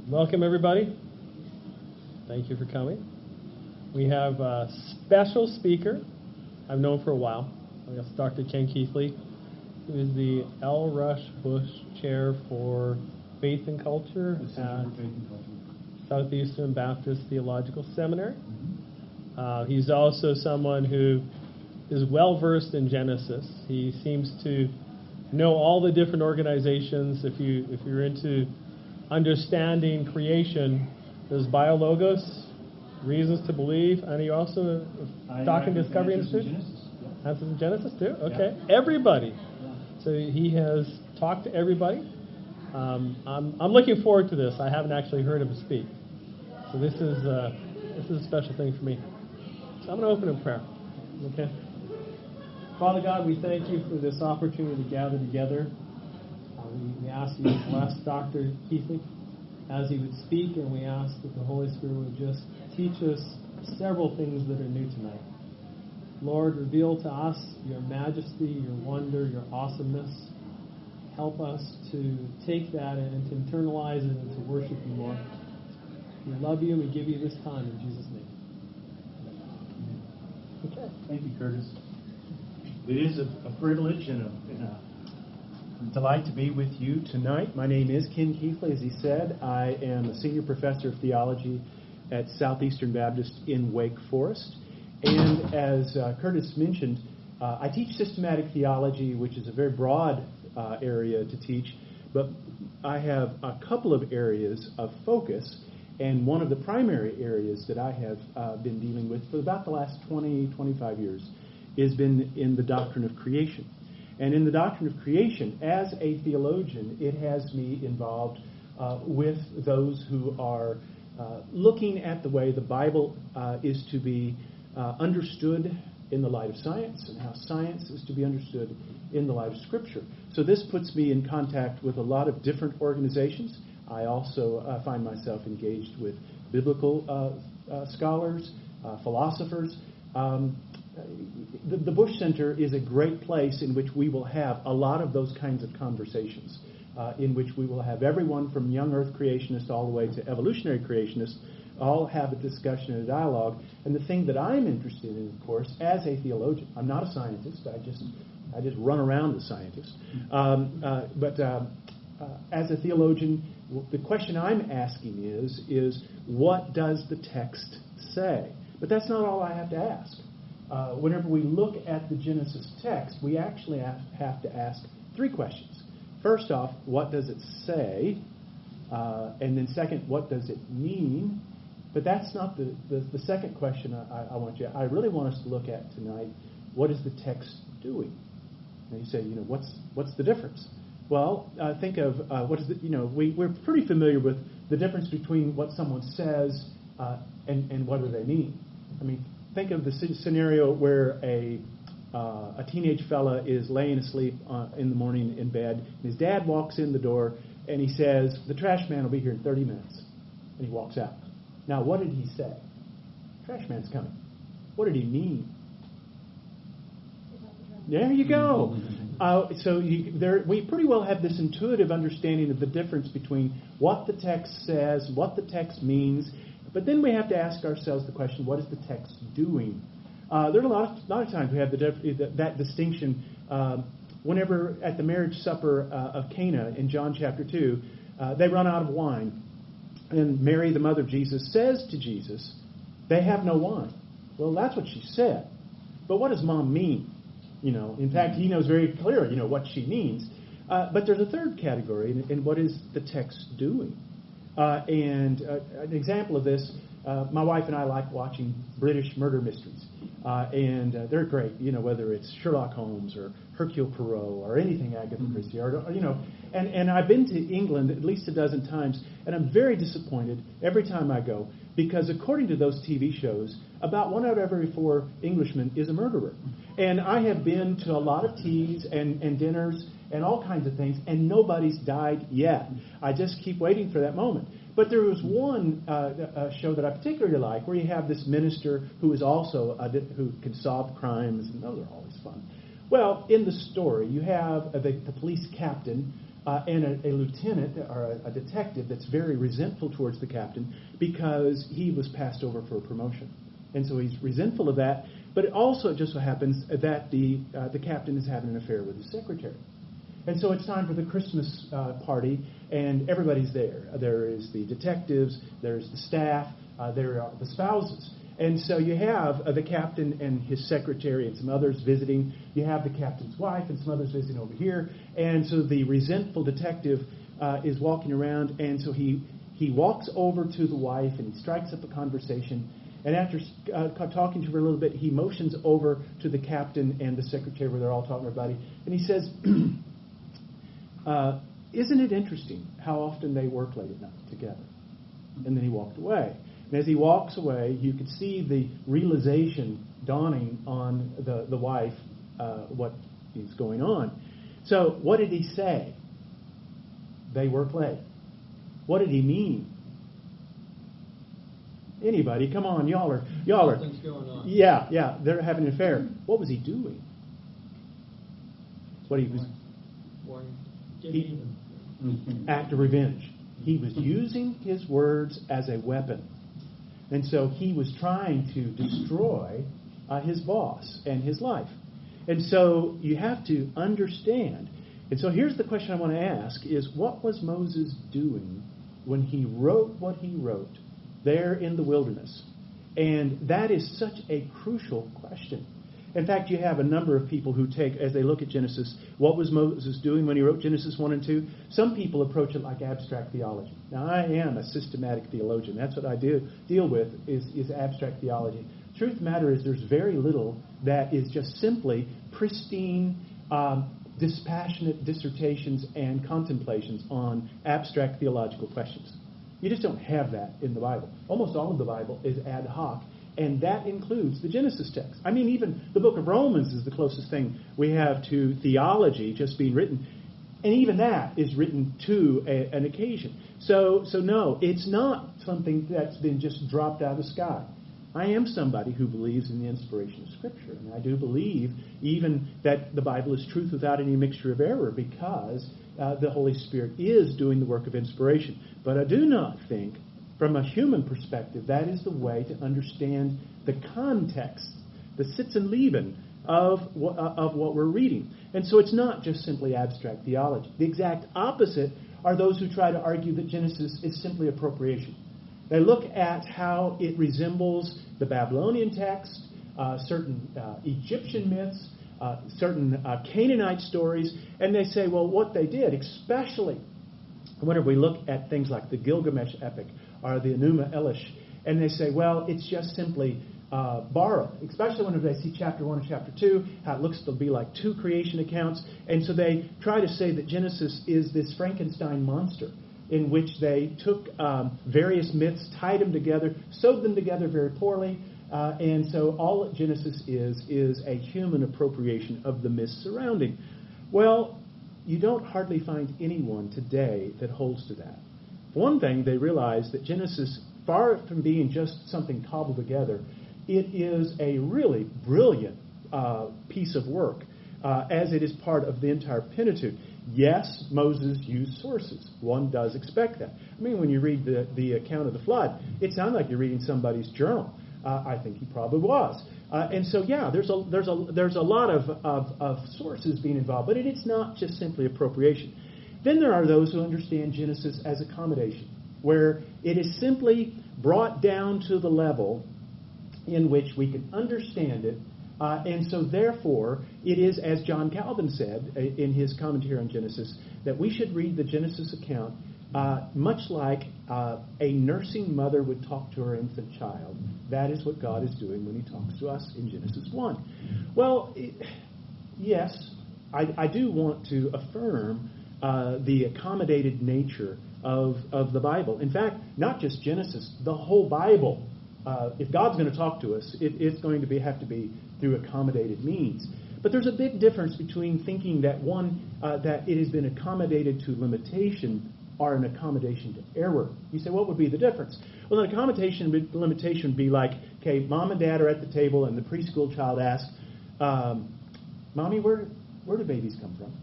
Welcome, everybody. Thank you for coming. We have a special speaker I've known for a while. It's Dr. Ken Keathley, who is the L. Rush Bush Chair for Faith and Culture at Southeastern Baptist Theological Seminary. He's also someone who is well-versed in Genesis. He seems to know all the different organizations. If you're into understanding creation, there's BioLogos, Reasons to Believe, and you also Doc and Discovery Institute. Answers in Genesis too. Okay, yeah. Everybody. Yeah. So he has talked to everybody. I'm looking forward to this. I haven't actually heard him speak, so this is a special thing for me. So I'm going to open in prayer. Okay. Father God, we thank you for this opportunity to gather together. We ask you to bless Dr. Keathley as he would speak, and we ask that the Holy Spirit would just teach us several things that are new tonight. Lord, reveal to us your majesty, your wonder, your awesomeness. Help us to take that and to internalize it and to worship you more. We love you and we give you this time in Jesus' name. Okay. Thank you, Curtis. It is a privilege and a delight to be with you tonight. My name is Ken Keathley. As he said, I am a senior professor of theology at Southeastern Baptist in Wake Forest. And as Curtis mentioned, I teach systematic theology, which is a very broad area to teach. But I have a couple of areas of focus. And one of the primary areas that I have been dealing with for about the last 25 years has been in the doctrine of creation. And in the doctrine of creation, as a theologian, it has me involved with those who are looking at the way the Bible is to be understood in the light of science and how science is to be understood in the light of Scripture. So this puts me in contact with a lot of different organizations. I also find myself engaged with biblical scholars, philosophers. The Bush Center is a great place in which we will have a lot of those kinds of conversations, in which we will have everyone from young earth creationists all the way to evolutionary creationists all have a discussion and a dialogue. And the thing that I'm interested in, of course, as a theologian, I'm not a scientist. I just run around as a scientist. But as a theologian, the question I'm asking is what does the text say? But that's not all I have to ask. Whenever we look at the Genesis text, we actually have to ask three questions. First off, what does it say? And then second, what does it mean? But that's not the second question I want you. I really want us to look at tonight. What is the text doing? And you say, what's the difference? Well, think of what is we're pretty familiar with the difference between what someone says and what do they mean. I mean, think of the scenario where a teenage fella is laying asleep in the morning in bed, and his dad walks in the door, and he says, "The trash man will be here in 30 minutes." And he walks out. Now, what did he say? "Trash man's coming." What did he mean? There you go. We pretty well have this intuitive understanding of the difference between what the text says, what the text means. But then we have to ask ourselves the question, what is the text doing? There are a lot of times we have that distinction. Whenever at the marriage supper of Cana in John chapter 2, they run out of wine. And Mary, the mother of Jesus, says to Jesus, "They have no wine." Well, that's what she said. But what does Mom mean? In fact, he knows very clearly, what she means. But there's a third category, and what is the text doing? And an example of this, my wife and I like watching British murder mysteries. And they're great, whether it's Sherlock Holmes or Hercule Poirot or anything Agatha Christie. And I've been to England at least a dozen times, and I'm very disappointed every time I go, because according to those TV shows, about 1 out of every 4 Englishmen is a murderer. And I have been to a lot of teas and dinners and all kinds of things, and nobody's died yet. I just keep waiting for that moment. But there was one show that I particularly like, where you have this minister who is also who can solve crimes, and those are always fun. Well, in the story, you have the police captain and a lieutenant or a detective that's very resentful towards the captain because he was passed over for a promotion. And so he's resentful of that. But it also just so happens that the captain is having an affair with his secretary. And so it's time for the Christmas party, and everybody's there. There is the detectives, there's the staff, there are the spouses. And so you have the captain and his secretary and some others visiting. You have the captain's wife and some others visiting over here. And so the resentful detective is walking around, and so he walks over to the wife and he strikes up a conversation. And after talking to her a little bit, he motions over to the captain and the secretary where they're all talking about it. And he says, isn't it interesting how often they work late at night together? And then he walked away. And as he walks away, you could see the realization dawning on the wife what is going on. So what did he say? They work late. What did he mean? Anybody? Come on, y'all are. Something's going on. Yeah, they're having an affair. What was he doing? What he was. Act of revenge. He was using his words as a weapon. And so he was trying to destroy his boss and his life. And so you have to understand. And so here's the question I want to ask is, what was Moses doing when he wrote what he wrote there in the wilderness? And that is such a crucial question. In fact, you have a number of people who take, as they look at Genesis, what was Moses doing when he wrote Genesis 1 and 2? Some people approach it like abstract theology. Now, I am a systematic theologian. That's what I deal with, is abstract theology. Truth of the matter is there's very little that is just simply pristine, dispassionate dissertations and contemplations on abstract theological questions. You just don't have that in the Bible. Almost all of the Bible is ad hoc, and that includes the Genesis text. I mean, even the book of Romans is the closest thing we have to theology just being written. And even that is written to an occasion. So no, it's not something that's been just dropped out of the sky. I am somebody who believes in the inspiration of Scripture. And I do believe even that the Bible is truth without any mixture of error because the Holy Spirit is doing the work of inspiration. But I do not think, from a human perspective, that is the way to understand the context, the Sitz und Leben of what we're reading. And so it's not just simply abstract theology. The exact opposite are those who try to argue that Genesis is simply appropriation. They look at how it resembles the Babylonian text, certain Egyptian myths, certain Canaanite stories, and they say, well, what they did, especially whenever we look at things like the Gilgamesh epic or the Enuma Elish, and they say, well, it's just simply borrowed, especially whenever they see chapter 1 and chapter 2, how it looks to be like two creation accounts, and so they try to say that Genesis is this Frankenstein monster in which they took various myths, tied them together, sewed them together very poorly, and so all that Genesis is a human appropriation of the myths surrounding. Well, you don't hardly find anyone today that holds to that. For one thing, they realize that Genesis, far from being just something cobbled together, it is a really brilliant piece of work, as it is part of the entire Pentateuch. Yes, Moses used sources. One does expect that. I mean, when you read the account of the flood, it sounds like you're reading somebody's journal. I think he probably was. And so, yeah, there's a lot of sources being involved, but it's not just simply appropriation. Then there are those who understand Genesis as accommodation, where it is simply brought down to the level in which we can understand it. And so, therefore, it is, as John Calvin said in his commentary on Genesis, that we should read the Genesis account much like a nursing mother would talk to her infant child. That is what God is doing when he talks to us in Genesis 1. Well, yes, I do want to affirm the accommodated nature of the Bible. In fact, not just Genesis, the whole Bible. If God's going to talk to us, it's going to have to be through accommodated means. But there's a big difference between thinking that that it has been accommodated to limitation or an accommodation to error. You say, what would be the difference? Well, an accommodation limitation would be like, okay, mom and dad are at the table, and the preschool child asks, Mommy, where do babies come from?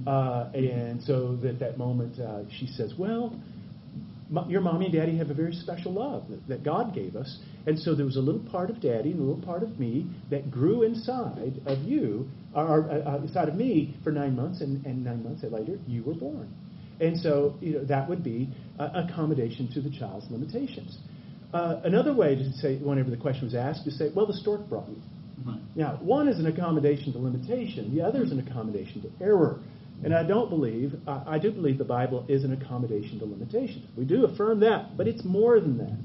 And so at that moment, she says, well, your mommy and daddy have a very special love that God gave us. And so there was a little part of daddy and a little part of me that grew inside of you, or inside of me for 9 months, and 9 months later, you were born. And so that would be accommodation to the child's limitations. Another way to say, whenever the question was asked, to say, well, the stork brought you. Right. Now, one is an accommodation to limitation. The other is an accommodation to error. And I do believe the Bible is an accommodation to limitations. We do affirm that, but it's more than that.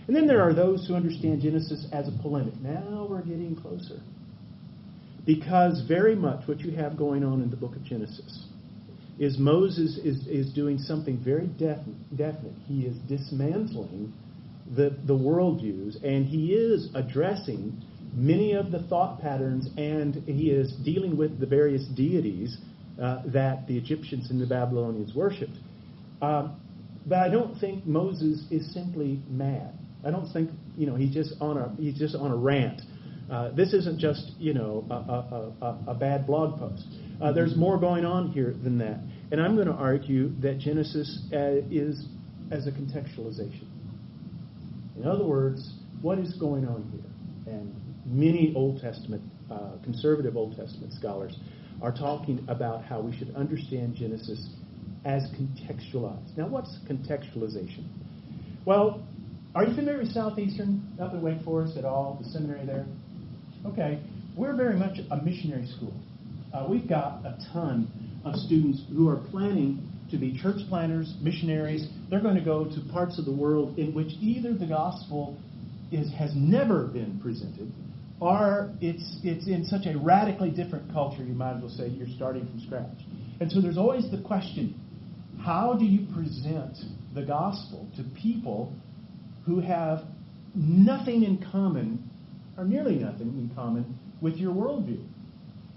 And then there are those who understand Genesis as a polemic. Now we're getting closer. Because very much what you have going on in the book of Genesis is Moses is doing something very definite. He is dismantling the worldviews, and he is addressing many of the thought patterns, and he is dealing with the various deities that the Egyptians and the Babylonians worshipped. But I don't think Moses is simply mad. I don't think he's just on a rant. This isn't just a bad blog post. There's more going on here than that. And I'm going to argue that Genesis is as a contextualization. In other words, what is going on here? And many Old Testament, conservative Old Testament scholars are talking about how we should understand Genesis as contextualized. Now, what's contextualization? Well, are you familiar with Southeastern up in Wake Forest at all, the seminary there? Okay, we're very much a missionary school. We've got a ton of students who are planning to be church planners, missionaries. They're going to go to parts of the world in which either the gospel has never been presented, or it's in such a radically different culture, you might as well say you're starting from scratch. And so there's always the question, how do you present the gospel to people who have nothing in common, or nearly nothing in common, with your worldview?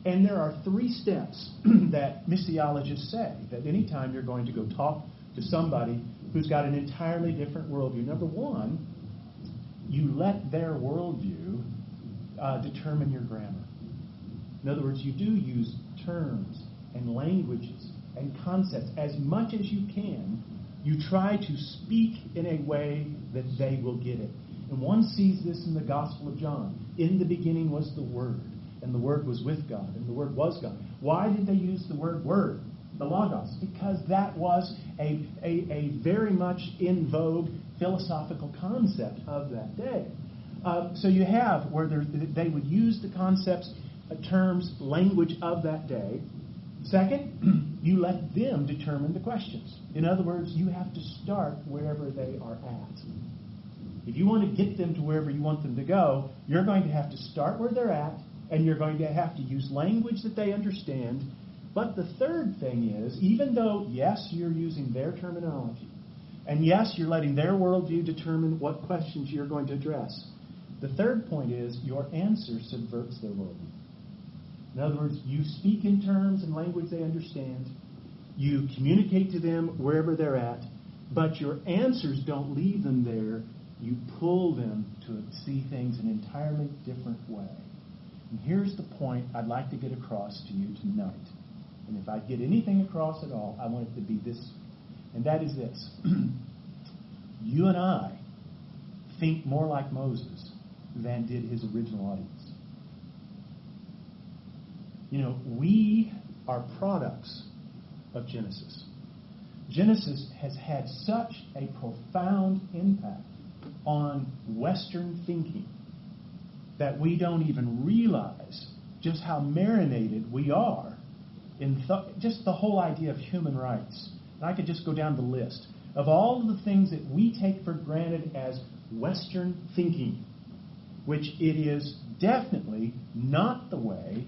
And there are 3 steps that missiologists say that anytime you're going to go talk to somebody who's got an entirely different worldview. Number 1, you let their worldview determine your grammar. In other words, you do use terms and languages and concepts as much as you can. You try to speak in a way that they will get it. And one sees this in the Gospel of John. In the beginning was the Word, and the Word was with God, and the Word was God. Why did they use the word, the Logos? Because that was a very much in vogue philosophical concept of that day. So you have where they would use the concepts, terms, language of that day. Second, you let them determine the questions. In other words, you have to start wherever they are at. If you want to get them to wherever you want them to go, you're going to have to start where they're at, and you're going to have to use language that they understand. But the third thing is, even though, yes, you're using their terminology, and yes, you're letting their worldview determine what questions you're going to address, the third point is your answer subverts their worldview. In other words, you speak in terms and language they understand, you communicate to them wherever they're at, but your answers don't leave them there. You pull them to see things an entirely different way. And here's the point I'd like to get across to you tonight. And if I get anything across at all, I want it to be this. And that is this. You and I think more like Moses than did his original audience. We are products of Genesis. Genesis has had such a profound impact on Western thinking that we don't even realize just how marinated we are in just the whole idea of human rights. And I could just go down the list of all of the things that we take for granted as Western thinking, which it is definitely not the way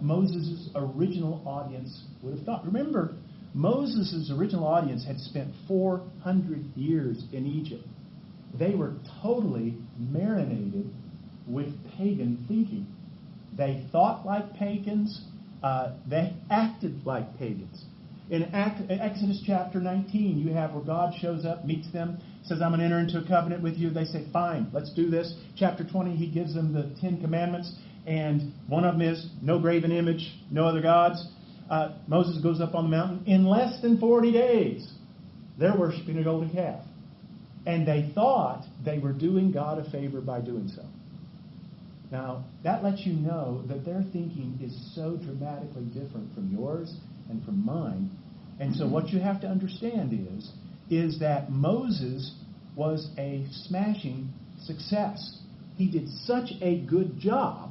Moses' original audience would have thought. Remember, Moses' original audience had spent 400 years in Egypt. They were totally marinated with pagan thinking. They thought like pagans. They acted like pagans. In Exodus chapter 19, you have where God shows up, meets them, says, I'm going to enter into a covenant with you. They say, fine, let's do this. Chapter 20, he gives them the 10 Commandments, and one of them is no graven image, no other gods. Moses goes up on the mountain. In less than 40 days, they're worshiping a golden calf. And they thought they were doing God a favor by doing so. Now, that lets you know that their thinking is so dramatically different from yours and from mine. And so what you have to understand is that Moses was a smashing success. He did such a good job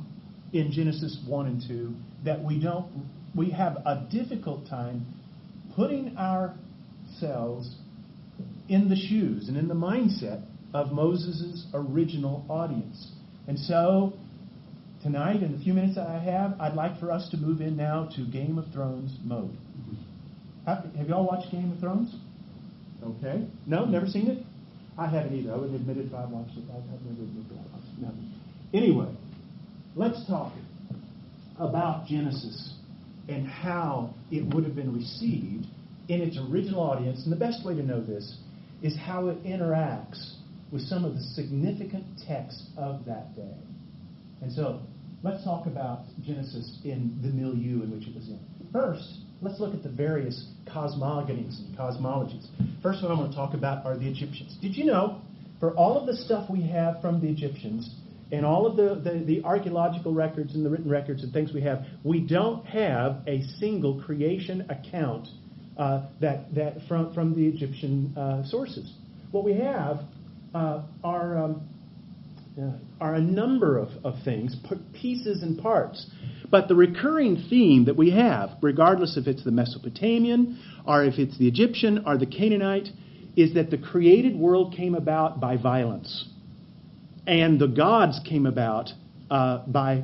in Genesis 1 and 2 that we have a difficult time putting ourselves in the shoes and in the mindset of Moses' original audience. And so tonight, in the few minutes that I have, I'd like for us to move in now to Game of Thrones mode. Have you all watched Game of Thrones? Okay. No? Never seen it? I haven't either. I wouldn't admit it if I watched it. I've never admitted I watched it. No. Anyway, let's talk about Genesis and how it would have been received in its original audience. And the best way to know this is how it interacts with some of the significant texts of that day. And so, let's talk about Genesis in the milieu in which it was in. First, let's look at the various cosmogonies and cosmologies. First one I want to talk about are the Egyptians. Did you know, for all of the stuff we have from the Egyptians, and all of the archaeological records and the written records and things we don't have a single creation account that from the Egyptian sources. What we have are a number of things, pieces and parts. But the recurring theme that we have, regardless if it's the Mesopotamian, or if it's the Egyptian, or the Canaanite, is that the created world came about by violence. And the gods came about by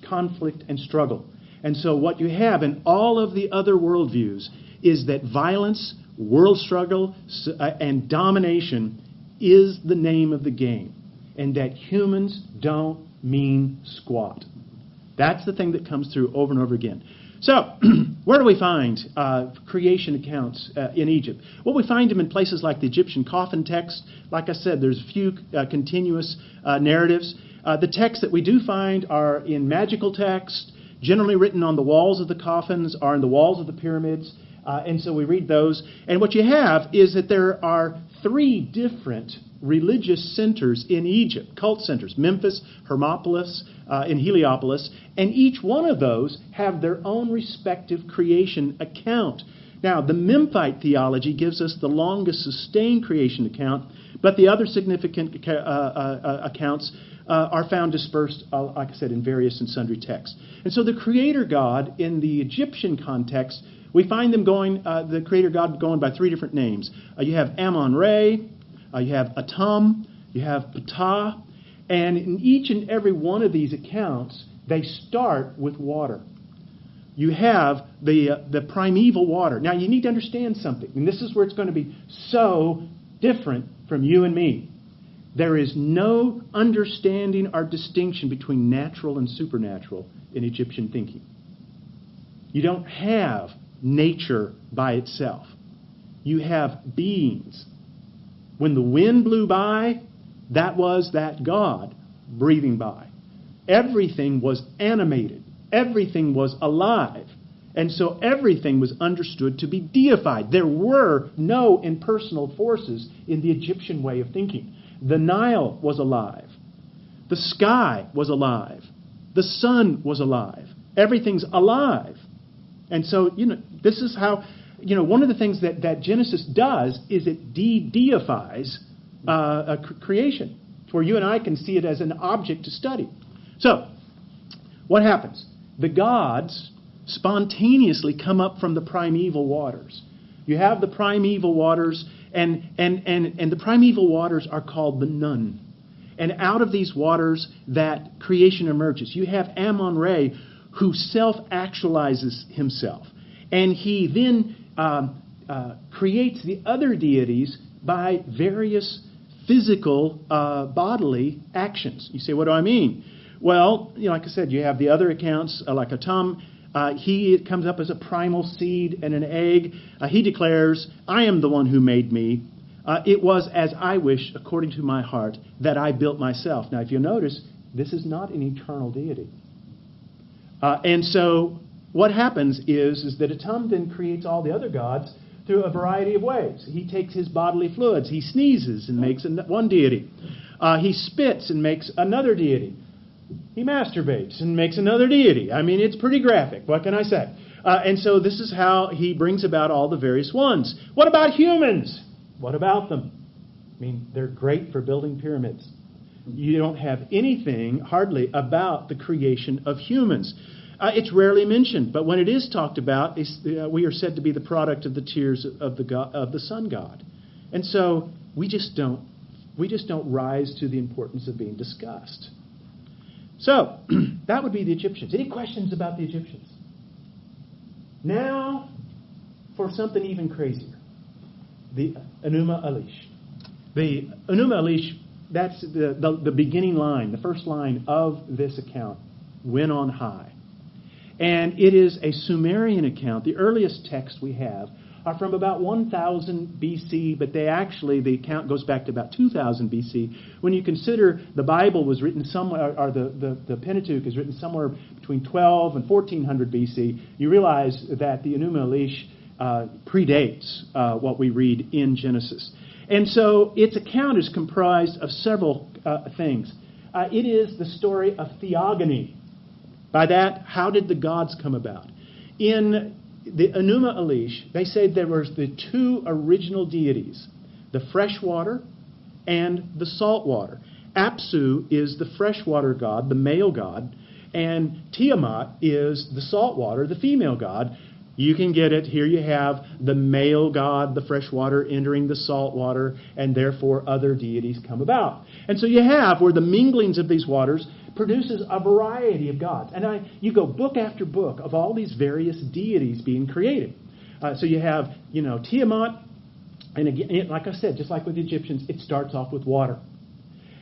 conflict and struggle. And so what you have in all of the other worldviews is that violence, world struggle, and domination is the name of the game. And that humans don't mean squat. That's the thing that comes through over and over again. So, where do we find creation accounts in Egypt? Well, we find them in places like the Egyptian coffin text. Like I said, there's a few continuous narratives. The texts that we do find are in magical texts, generally written on the walls of the coffins or in the walls of the pyramids. And so we read those. And what you have is that there are 3 different religious centers in Egypt, cult centers, Memphis, Hermopolis, and Heliopolis, and each one of those have their own respective creation account. Now, the Memphite theology gives us the longest sustained creation account, but the other significant accounts are found dispersed, like I said, in various and sundry texts. And so the Creator God, in the Egyptian context, we find them going, the Creator God going by 3 different names. You have Amun-Re, you have Atum, you have Ptah, and in each and every one of these accounts, they start with water. You have the primeval water. Now, you need to understand something, and this is where it's going to be so different from you and me. There is no understanding or distinction between natural and supernatural in Egyptian thinking. You don't have nature by itself. You have beings. When the wind blew by, that was that God breathing by. Everything was animated. Everything was alive. And so everything was understood to be deified. There were no impersonal forces in the Egyptian way of thinking. The Nile was alive. The sky was alive. The sun was alive. Everything's alive. And so, this is how, one of the things that Genesis does is it deifies creation, where you and I can see it as an object to study. So, what happens? The gods spontaneously come up from the primeval waters. You have the primeval waters, and the primeval waters are called the Nun. And out of these waters, that creation emerges. You have Amun-Re, who self-actualizes himself. And he then creates the other deities by various physical, bodily actions. You say, what do I mean? Well, like I said, you have the other accounts, like Atum. He comes up as a primal seed and an egg. He declares, I am the one who made me. It was as I wish, according to my heart, that I built myself. Now, if you'll notice, this is not an eternal deity. And so what happens is that Atum then creates all the other gods through a variety of ways. He takes his bodily fluids. He sneezes and makes one deity. He spits and makes another deity. He masturbates and makes another deity. I mean, it's pretty graphic. What can I say? And so this is how he brings about all the various ones. What about humans? What about them? I mean, they're great for building pyramids. You don't have anything, hardly, about the creation of humans. It's rarely mentioned, but when it is talked about, we are said to be the product of the tears of the sun god. And so we just don't rise to the importance of being discussed. So, that would be the Egyptians. Any questions about the Egyptians? Now, for something even crazier. The Enuma Elish. The Enuma Elish, that's the beginning line, the first line of this account, when on high. And it is a Sumerian account. The earliest texts we have are from about 1000 BC, but the account goes back to about 2000 BC. When you consider the Bible was written somewhere, or the Pentateuch is written somewhere between 12 and 1400 BC, you realize that the Enuma Elish predates what we read in Genesis. And so its account is comprised of several things. It is the story of theogony. By that, how did the gods come about? In the Enuma Elish, they say there were the two original deities, the freshwater and the saltwater. Apsu is the freshwater god, the male god, and Tiamat is the saltwater, the female god. You can get it. Here you have the male god, the freshwater, entering the saltwater, and therefore other deities come about. And so you have where the minglings of these waters produces a variety of gods. And you go book after book of all these various deities being created. So you have, Tiamat, and again, like I said, just like with the Egyptians, it starts off with water.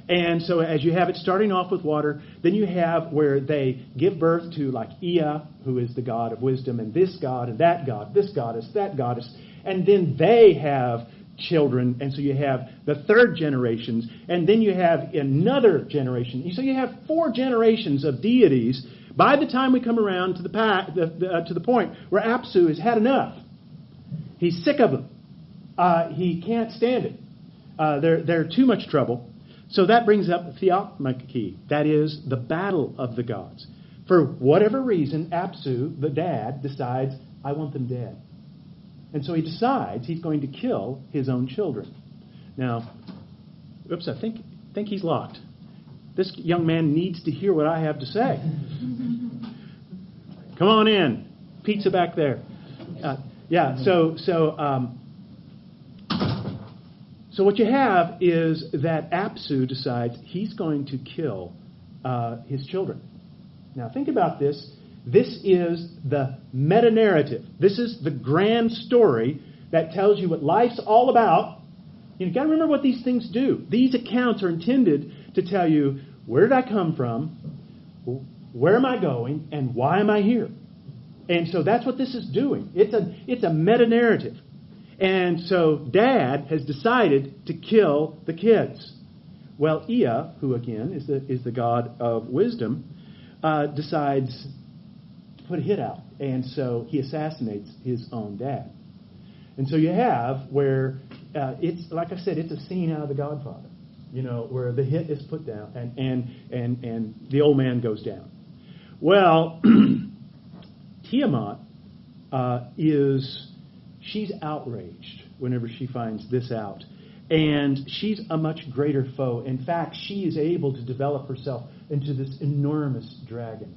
And so as you have it starting off with water, then you have where they give birth to like Ea, who is the god of wisdom, and this god and that god, this goddess, that goddess. And then they have children, and so you have the third generations, and then you have another generation. So you have 4 generations of deities by the time we come around to the point where Apsu has had enough. He's sick of them. He can't stand it. They're too much trouble. So that brings up Theomachy, that is, the battle of the gods. For whatever reason, Apsu, the dad, decides, I want them dead. And so he decides he's going to kill his own children. Now, oops, I think he's locked. This young man needs to hear what I have to say. Come on in. Pizza back there. So what you have is that Apsu decides he's going to kill his children. Now think about this. This is the meta-narrative. This is the grand story that tells you what life's all about. You've got to remember what these things do. These accounts are intended to tell you, where did I come from, where am I going, and why am I here? And so that's what this is doing. It's a meta-narrative. And so Dad has decided to kill the kids. Well, Ea, who again is the god of wisdom, decides to put a hit out. And so he assassinates his own dad. And so you have where it's, like I said, it's a scene out of The Godfather, where the hit is put down and the old man goes down. Well, Tiamat she's outraged whenever she finds this out. And she's a much greater foe. In fact, she is able to develop herself into this enormous dragon.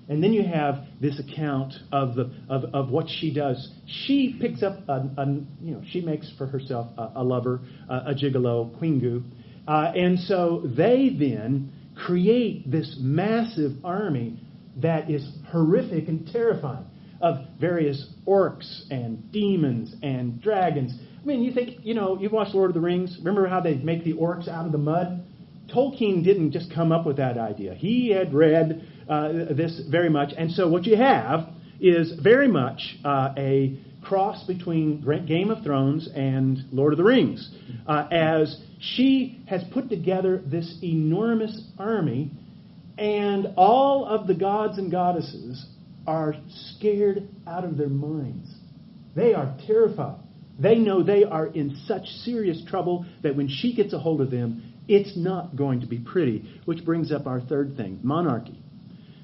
And then you have this account of what she does. She picks up she makes for herself a lover, a gigolo, Quingu. And so they then create this massive army that is horrific and terrifying, of various orcs and demons and dragons. I mean, you think, you've watched Lord of the Rings. Remember how they make the orcs out of the mud? Tolkien didn't just come up with that idea. He had read this very much. And so what you have is very much a cross between Game of Thrones and Lord of the Rings, as she has put together this enormous army, and all of the gods and goddesses are scared out of their minds. They are terrified. They know they are in such serious trouble that when she gets a hold of them, it's not going to be pretty. Which brings up our third thing, monarchy.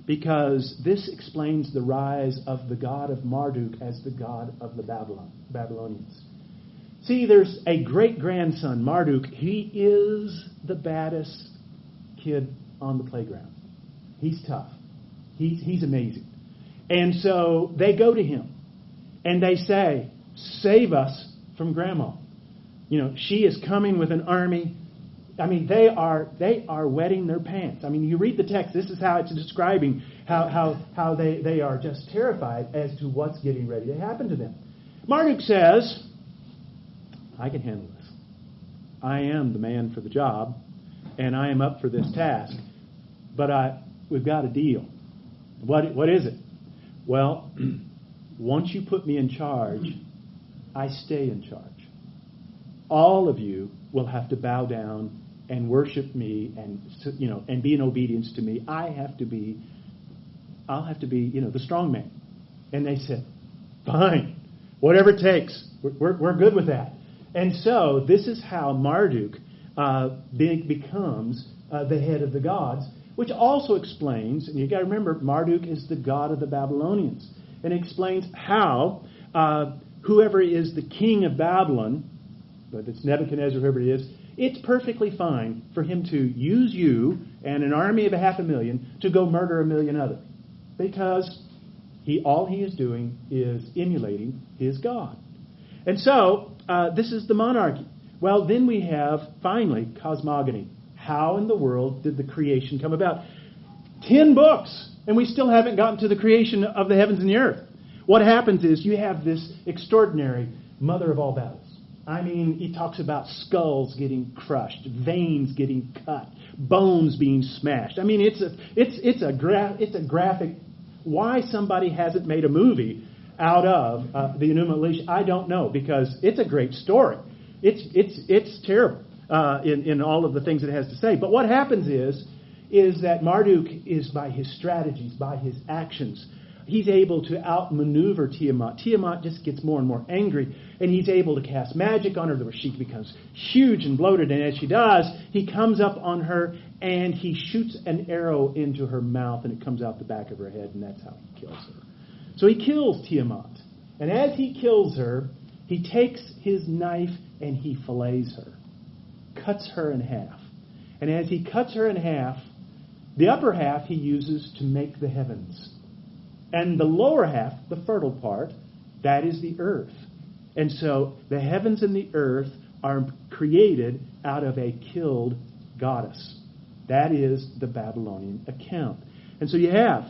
Because this explains the rise of the god of Marduk as the god of the Babylonians. See, there's a great-grandson, Marduk. He is the baddest kid on the playground. He's tough. He's amazing. And so they go to him and they say, "Save us from Grandma. You know, she is coming with an army." I mean, they are wetting their pants. I mean, you read the text. This is how it's describing how they are just terrified as to what's getting ready to happen to them. Marduk says, "I can handle this. I am the man for the job, and I am up for this task. But we've got a deal. What is it? Well, once you put me in charge, I stay in charge. All of you will have to bow down and worship me, and be in obedience to me. I'll have to be, the strong man." And they said, "Fine, whatever it takes. We're good with that." And so this is how Marduk becomes the head of the gods, which also explains, and you got to remember, Marduk is the god of the Babylonians, and it explains how whoever is the king of Babylon, whether it's Nebuchadnezzar, whoever it is, it's perfectly fine for him to use you and an army of 500,000 to go murder 1,000,000 others, because all he is doing is emulating his god. And so this is the monarchy. Well, then we have finally cosmogony. How in the world did the creation come about? 10 books, and we still haven't gotten to the creation of the heavens and the earth. What happens is you have this extraordinary mother of all battles. I mean, he talks about skulls getting crushed, veins getting cut, bones being smashed. I mean, it's a graphic. Why somebody hasn't made a movie out of the Enuma Elish, I don't know, because it's a great story. It's terrible in all of the things it has to say. But what happens is that Marduk is, by his strategies, by his actions, he's able to outmaneuver Tiamat. Tiamat just gets more and more angry, and he's able to cast magic on her where she becomes huge and bloated. And as she does, he comes up on her and he shoots an arrow into her mouth, and it comes out the back of her head, and that's how he kills her. So he kills Tiamat. And as he kills her, he takes his knife and he fillets her, cuts her in half. And as he cuts her in half, the upper half he uses to make the heavens. And the lower half, the fertile part, that is the earth. And so the heavens and the earth are created out of a killed goddess. That is the Babylonian account. And so you have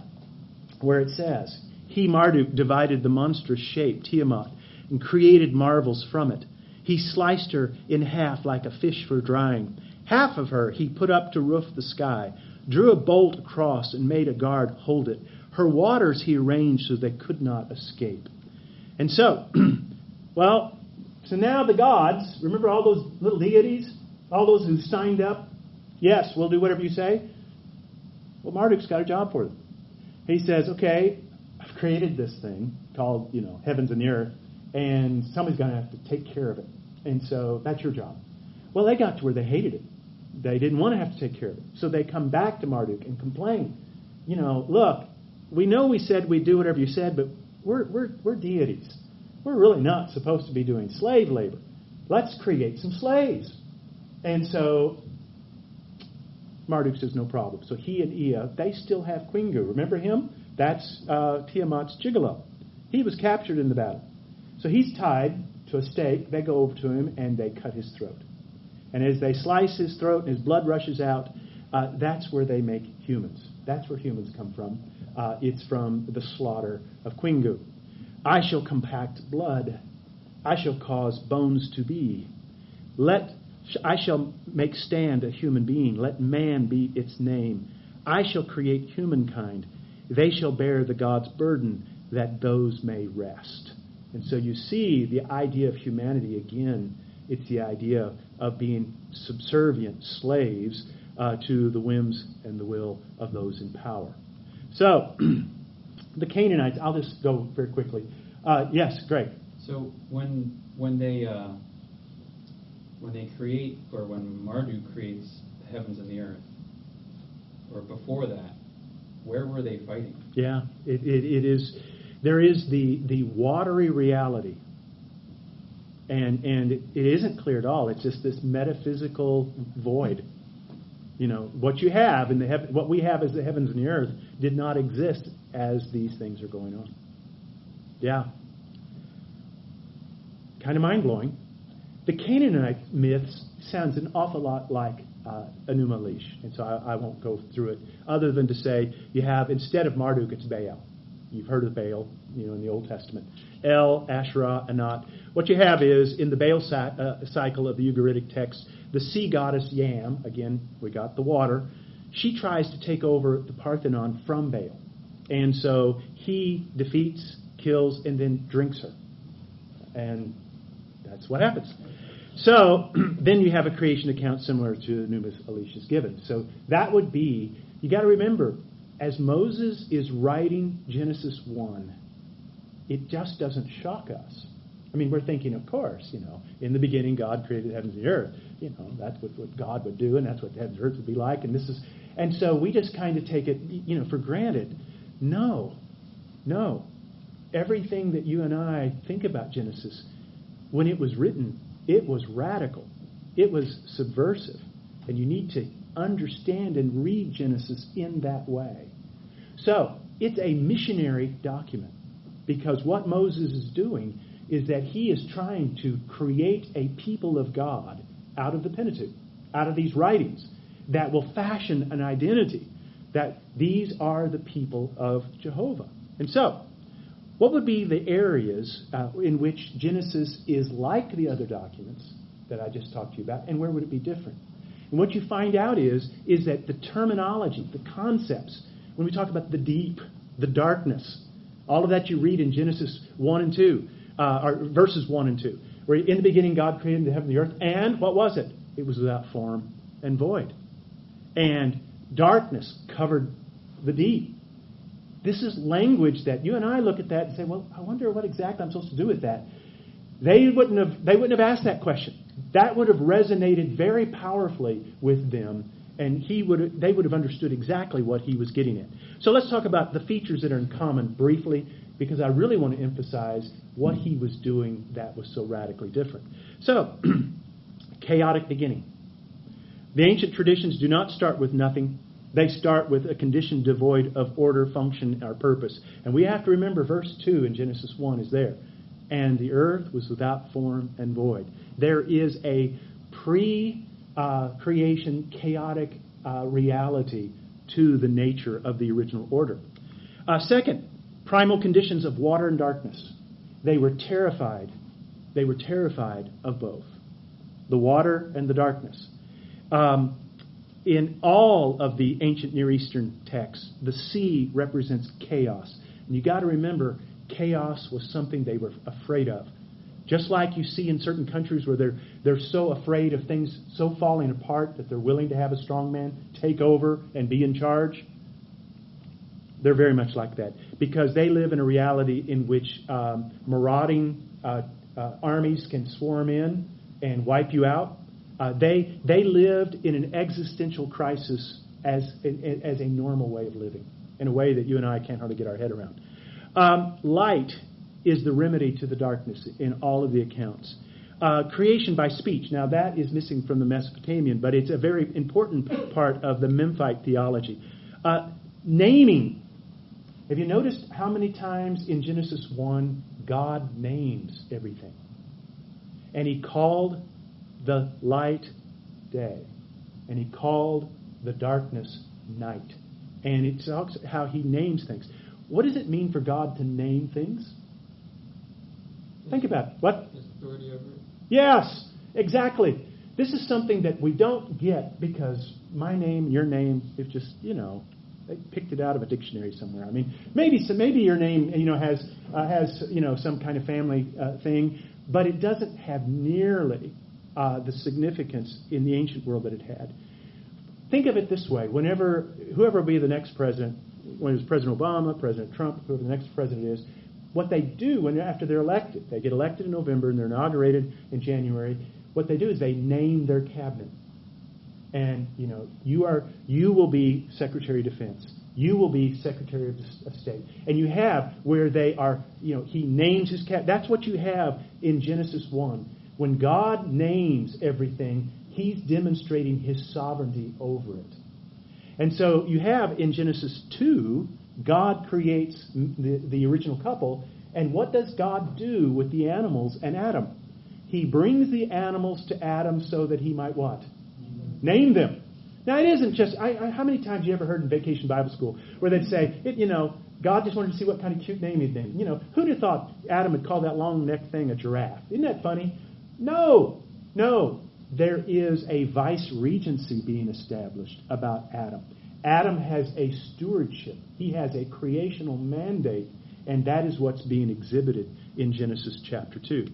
where it says, "He, Marduk, divided the monstrous shape, Tiamat, and created marvels from it. He sliced her in half like a fish for drying. Half of her he put up to roof the sky, drew a bolt across and made a guard hold it. Her waters he arranged so they could not escape." And so, so now the gods, remember all those little deities? All those who signed up? Yes, we'll do whatever you say. Well, Marduk's got a job for them. He says, "Okay, I've created this thing called, heavens and the earth, and somebody's going to have to take care of it. And so that's your job." Well, they got to where they hated it. They didn't want to have to take care of it. So they come back to Marduk and complain. "Look, we know we said we'd do whatever you said, but we're deities. We're really not supposed to be doing slave labor. Let's create some slaves." And so Marduk says, "No problem." So he and Ea, they still have Kingu. Remember him? That's Tiamat's gigolo. He was captured in the battle. So he's tied to a stake. They go over to him and they cut his throat. And as they slice his throat and his blood rushes out, that's where they make humans. That's where humans come from. It's from the slaughter of Kingu. "I shall compact blood. I shall cause bones to be. I shall make stand a human being. Let man be its name. I shall create humankind. They shall bear the God's burden, that those may rest." And so you see the idea of humanity again. It's the idea of being subservient slaves to the whims and the will of those in power. So The Canaanites, I'll just go very quickly. Yes, Greg. So when they create, or when Marduk creates the heavens and the earth, or before that, where were they fighting? Yeah, it is. There is the watery reality, and it isn't clear at all. It's just this metaphysical void. You know, what you have in what we have as the heavens and the earth did not exist as these things are going on. Yeah. Kind of mind-blowing. The Canaanite myths sounds an awful lot like Enuma Elish, and so I won't go through it, other than to say you have, instead of Marduk, it's Baal. You've heard of Baal, in the Old Testament. El, Asherah, Anat. What you have is, in the Baal cycle of the Ugaritic text, the sea goddess Yam, again, we got the water, she tries to take over the Parthenon from Baal. And so he defeats, kills, and then drinks her. And that's what happens. So then you have a creation account similar to Enuma Elish is given. So that would be, you got to remember, as Moses is writing Genesis 1, it just doesn't shock us. I mean, we're thinking, of course, in the beginning God created the heavens and the earth. That's what God would do, and that's what the heavens and earth would be like. And so we just kind of take it, for granted. No. Everything that you and I think about Genesis, when it was written, it was radical. It was subversive. And you need to understand and read Genesis in that way. So, it's a missionary document. Because what Moses is doing is that he is trying to create a people of God out of the Pentateuch, out of these writings, that will fashion an identity that these are the people of Jehovah. And so, what would be the areas in which Genesis is like the other documents that I just talked to you about, and where would it be different? And what you find out is that the terminology, the concepts, when we talk about the deep, the darkness, all of that you read in Genesis 1 and 2, or verses 1 and 2, where in the beginning God created the heaven and the earth, and what was it? It was without form and void. And darkness covered the deep. This is language that you and I look at that and say, well, I wonder what exactly I'm supposed to do with that. They wouldn't have asked that question. That would have resonated very powerfully with them, and they would have understood exactly what he was getting at. So let's talk about the features that are in common briefly, because I really want to emphasize what he was doing that was so radically different. So, chaotic beginning. The ancient traditions do not start with nothing. They start with a condition devoid of order, function, or purpose. And we have to remember verse 2 in Genesis 1 is there. And the earth was without form and void. There is a pre-creation chaotic reality to the nature of the original order. Second, primal conditions of water and darkness. They were terrified. They were terrified of both, the water and the darkness. In all of the ancient Near Eastern texts, the sea represents chaos. And you got to remember, chaos was something they were afraid of. Just like you see in certain countries where they're so afraid of things so falling apart that they're willing to have a strong man take over and be in charge. They're very much like that. Because they live in a reality in which marauding armies can swarm in and wipe you out. They lived in an existential crisis as a normal way of living, in a way that you and I can't hardly get our head around. Light is the remedy to the darkness in all of the accounts. Creation by speech. Now that is missing from the Mesopotamian, but it's a very important part of the Memphite theology. Naming. Have you noticed how many times in Genesis 1 God names everything? And he called the light day, and he called the darkness night. And it talks how he names things. What does it mean for God to name things? Think about it. What? His authority over it. Yes, exactly. This is something that we don't get because my name, your name, is just, they picked it out of a dictionary somewhere. I mean, maybe your name, has some kind of family thing, but it doesn't have nearly the significance in the ancient world that it had. Think of it this way: whoever will be the next president, when it was President Obama, President Trump, whoever the next president is, what they do after they're elected, they get elected in November and they're inaugurated in January. What they do is they name their cabinet. And, you will be Secretary of Defense. You will be Secretary of State. And you have where they are, he names his cabinet. That's what you have in Genesis 1. When God names everything, he's demonstrating his sovereignty over it. And so you have in Genesis 2, God creates the original couple. And what does God do with the animals and Adam? He brings the animals to Adam so that he might what? Name them. Now, it isn't just... how many times have you ever heard in Vacation Bible School where they'd say, God just wanted to see what kind of cute name he'd name. Who'd have thought Adam would call that long-necked thing a giraffe? Isn't that funny? No. There is a vice-regency being established about Adam. Adam has a stewardship. He has a creational mandate, and that is what's being exhibited in Genesis chapter 2.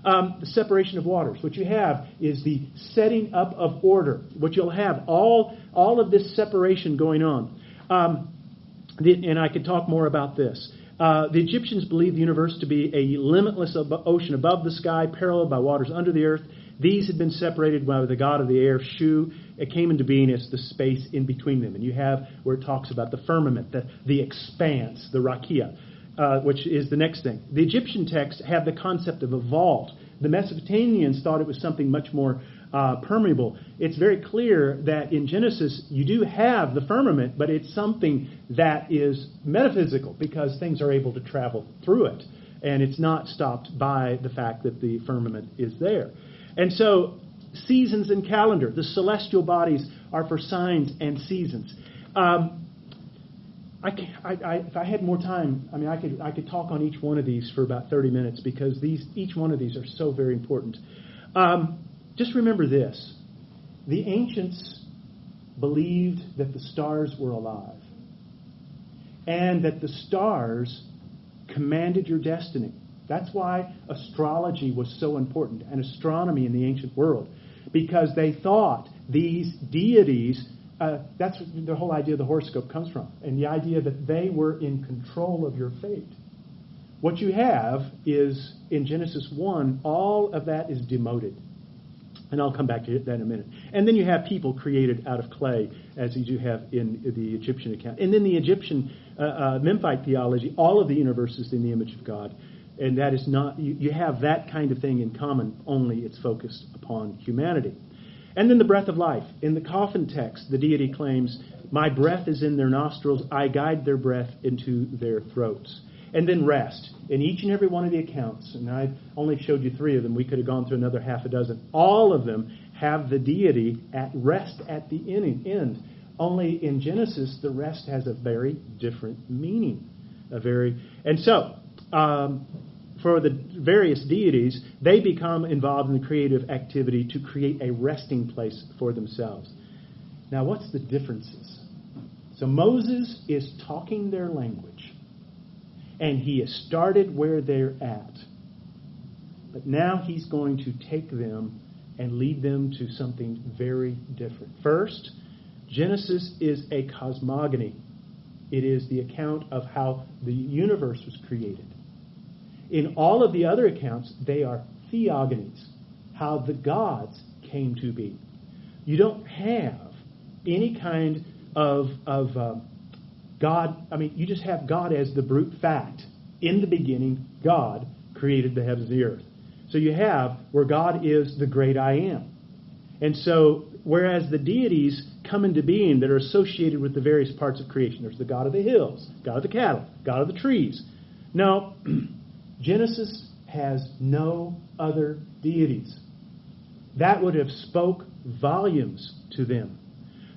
The separation of waters. What you have is the setting up of order. What you'll have, all of this separation going on. And I could talk more about this. The Egyptians believed the universe to be a limitless ocean above the sky, paralleled by waters under the earth. These had been separated by the god of the air, Shu. It came into being as the space in between them. And you have where it talks about the firmament, the expanse, the rakia. Which is the next thing. The Egyptian texts have the concept of a vault. The Mesopotamians thought it was something much more permeable. It's very clear that in Genesis you do have the firmament, but it's something that is metaphysical because things are able to travel through it. And it's not stopped by the fact that the firmament is there. And so seasons and calendar, the celestial bodies are for signs and seasons. If I had more time, I could talk on each one of these for about 30 minutes because each one of these are so very important. Just remember this. The ancients believed that the stars were alive and that the stars commanded your destiny. That's why astrology was so important and astronomy in the ancient world, because they thought these deities... that's the whole idea of the horoscope comes from, and the idea that they were in control of your fate. What you have is, in Genesis 1, all of that is demoted. And I'll come back to that in a minute. And then you have people created out of clay, as you do have in the Egyptian account. And then the Egyptian Memphite theology, all of the universe is in the image of God. And that is not, you have that kind of thing in common, only it's focused upon humanity. And then the breath of life. In the coffin text, the deity claims, "My breath is in their nostrils, I guide their breath into their throats." And then rest. In each and every one of the accounts, and I only showed you 3 of them, we could have gone through another half a dozen. All of them have the deity at rest at the end. Only in Genesis, the rest has a very different meaning. For the various deities, they become involved in the creative activity to create a resting place for themselves. Now, what's the differences? So Moses is talking their language, and he has started where they're at. But now he's going to take them and lead them to something very different. First, Genesis is a cosmogony. It is the account of how the universe was created. In all of the other accounts, they are theogonies, how the gods came to be. You don't have any kind of God. You just have God as the brute fact. In the beginning, God created the heavens and the earth. So you have where God is the great I am. And so, whereas the deities come into being that are associated with the various parts of creation, there's the God of the hills, God of the cattle, God of the trees. No, Genesis has no other deities. That would have spoke volumes to them.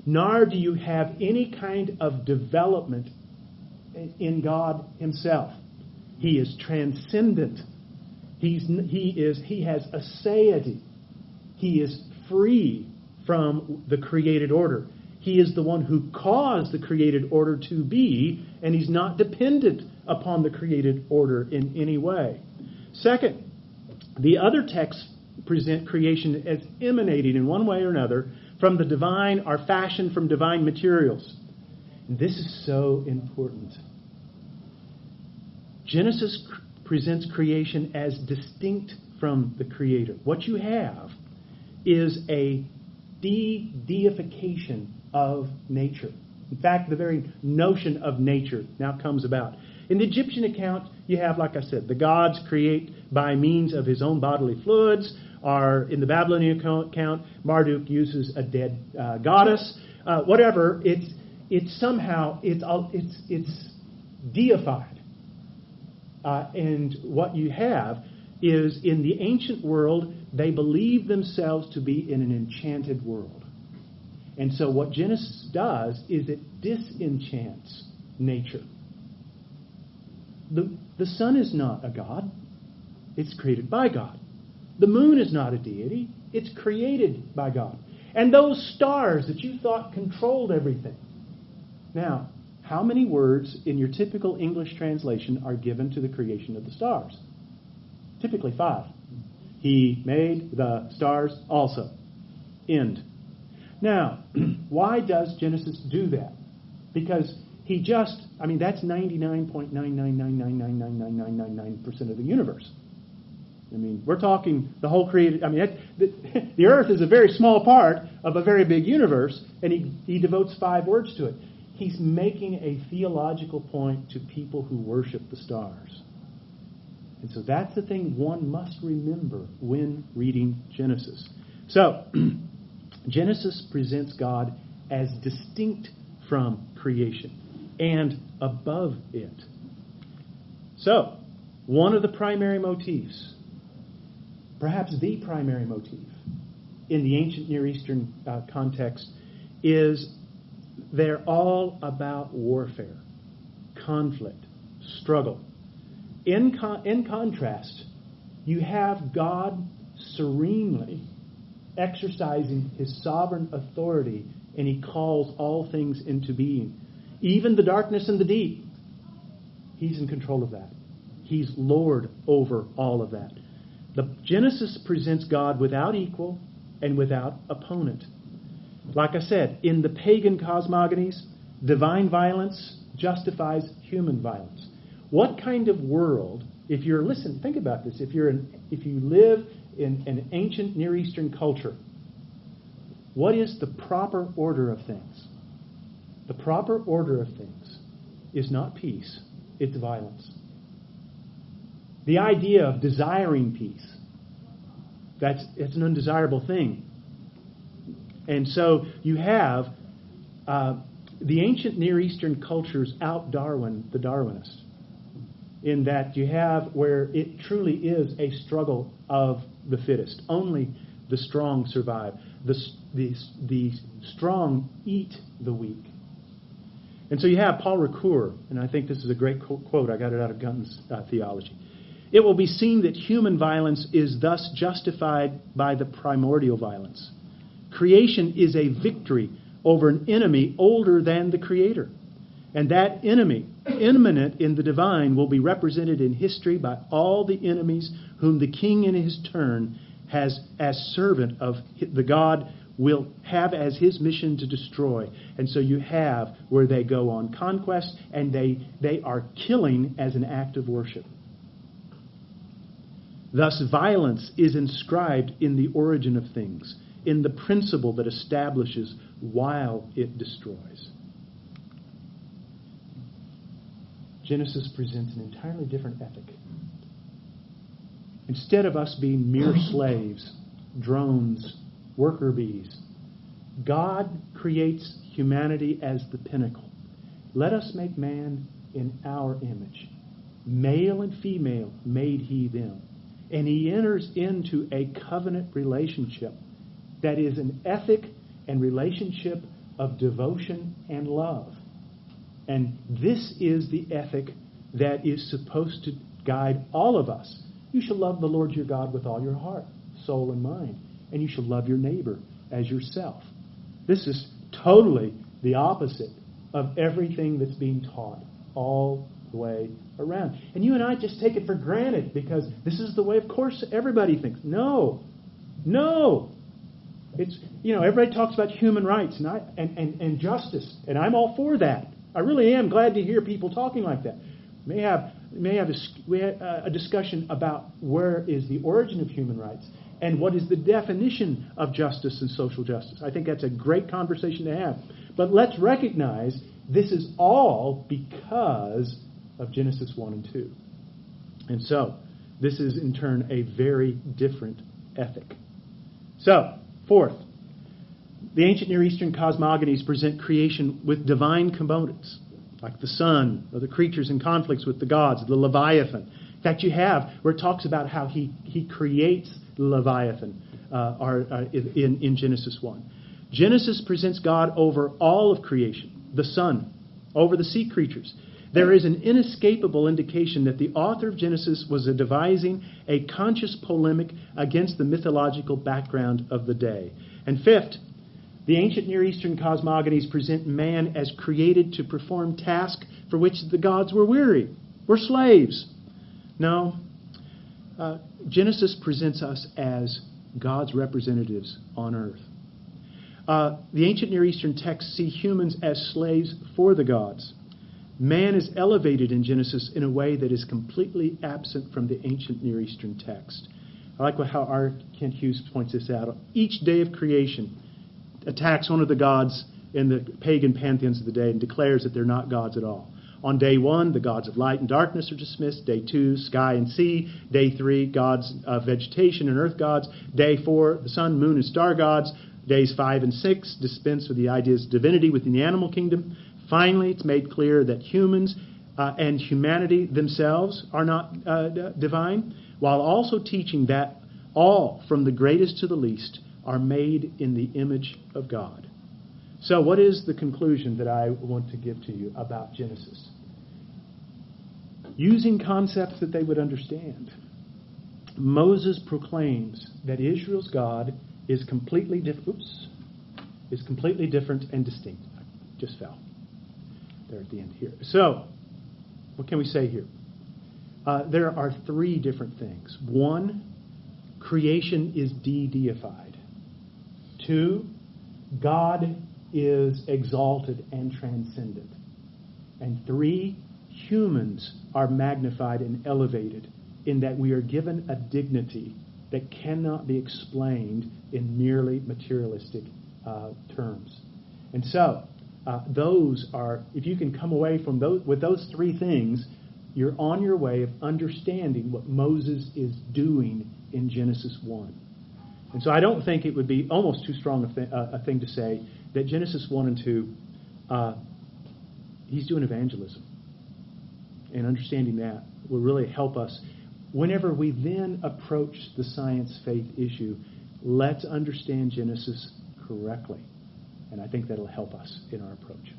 Nor do you have any kind of development in God himself. He is transcendent. He has aseity. He is free from the created order. He is the one who caused the created order to be, and he's not dependent upon the created order in any way. Second, the other texts present creation as emanating in one way or another from the divine, are fashioned from divine materials. And this is so important. Genesis presents creation as distinct from the Creator. What you have is a deification of nature. In fact, the very notion of nature now comes about. In the Egyptian account, you have, like I said, the gods create by means of his own bodily fluids. Or in the Babylonian account, Marduk uses a dead goddess. Whatever, it's somehow deified. And what you have is, in the ancient world, they believe themselves to be in an enchanted world. And so what Genesis does is it disenchants nature. The sun is not a god. It's created by God. The moon is not a deity. It's created by God. And those stars that you thought controlled everything. Now, how many words in your typical English translation are given to the creation of the stars? Typically 5. He made the stars also. End. Now, why does Genesis do that? Because that's 99.999999999% of the universe. I mean, we're talking the whole created. I mean, the earth is a very small part of a very big universe, and he devotes 5 words to it. He's making a theological point to people who worship the stars. And so that's the thing one must remember when reading Genesis. So, Genesis presents God as distinct from creation and above it. So, one of the primary motifs, perhaps the primary motif in the ancient Near Eastern context, is they're all about warfare, conflict, struggle. In contrast, you have God serenely exercising his sovereign authority, and he calls all things into being. Even the darkness and the deep, he's in control of that. He's Lord over all of that. The Genesis presents God without equal and without opponent. Like I said, in the pagan cosmogonies, divine violence justifies human violence. What kind of world, think about this, if you live in an ancient Near Eastern culture, what is the proper order of things? The proper order of things is not peace, it's violence. The idea of desiring peace, it's an undesirable thing. And so you have the ancient Near Eastern cultures out-Darwin the Darwinists, in that you have where it truly is a struggle of the fittest. Only the strong survive. The strong eat the weak. And so you have Paul Ricoeur, and I think this is a great quote. I got it out of Gunton's theology. It will be seen that human violence is thus justified by the primordial violence. Creation is a victory over an enemy older than the Creator. And that enemy, immanent in the divine, will be represented in history by all the enemies whom the king in his turn has, as servant of the God, will have as his mission to destroy. And so you have where they go on conquest, and they are killing as an act of worship. Thus, violence is inscribed in the origin of things, in the principle that establishes while it destroys. Genesis presents an entirely different ethic. Instead of us being mere slaves, drones, worker bees, God creates humanity as the pinnacle. Let us make man in our image. Male and female made he them. And he enters into a covenant relationship that is an ethic and relationship of devotion and love. And this is the ethic that is supposed to guide all of us. You shall love the Lord your God with all your heart, soul, and mind. And you shall love your neighbor as yourself. This is totally the opposite of everything that's being taught all the way around. And you and I just take it for granted because this is the way, of course, everybody thinks. No. It's, everybody talks about human rights and justice, and I'm all for that. I really am glad to hear people talking like that. We may have a discussion about where is the origin of human rights and what is the definition of justice and social justice. I think that's a great conversation to have. But let's recognize this is all because of Genesis 1 and 2. And so, this is in turn a very different ethic. So, fourth, the ancient Near Eastern cosmogonies present creation with divine components, like the sun, or the creatures in conflicts with the gods, the Leviathan. In fact, you have where it talks about how he creates the Leviathan in Genesis 1. Genesis presents God over all of creation, the sun, over the sea creatures. There is an inescapable indication that the author of Genesis was devising a conscious polemic against the mythological background of the day. And fifth, the ancient Near Eastern cosmogonies present man as created to perform tasks for which the gods were weary, were slaves. No, Genesis presents us as God's representatives on earth. The ancient Near Eastern texts see humans as slaves for the gods. Man is elevated in Genesis in a way that is completely absent from the ancient Near Eastern text. I like how R. Kent Hughes points this out. Each day of creation attacks one of the gods in the pagan pantheons of the day and declares that they're not gods at all. On day 1, the gods of light and darkness are dismissed. Day 2, sky and sea. Day 3, gods of vegetation and earth gods. Day 4, the sun, moon, and star gods. Days 5 and 6 dispense with the ideas of divinity within the animal kingdom. Finally, it's made clear that humans and humanity themselves are not divine, while also teaching that all, from the greatest to the least, are made in the image of God. So what is the conclusion that I want to give to you about Genesis? Using concepts that they would understand, Moses proclaims that Israel's God is completely different and distinct. I just fell there at the end here. So, what can we say here? There are 3 different things. 1, creation is de-deified. 2, God is exalted and transcendent. And 3, humans are magnified and elevated in that we are given a dignity that cannot be explained in merely materialistic terms. And so, those are, if you can come away from those with those 3 things, you're on your way of understanding what Moses is doing in Genesis 1. And so I don't think it would be almost too strong a thing to say that Genesis 1 and 2, he's doing evangelism. And understanding that will really help us. Whenever we then approach the science faith issue, let's understand Genesis correctly. And I think that'll help us in our approach.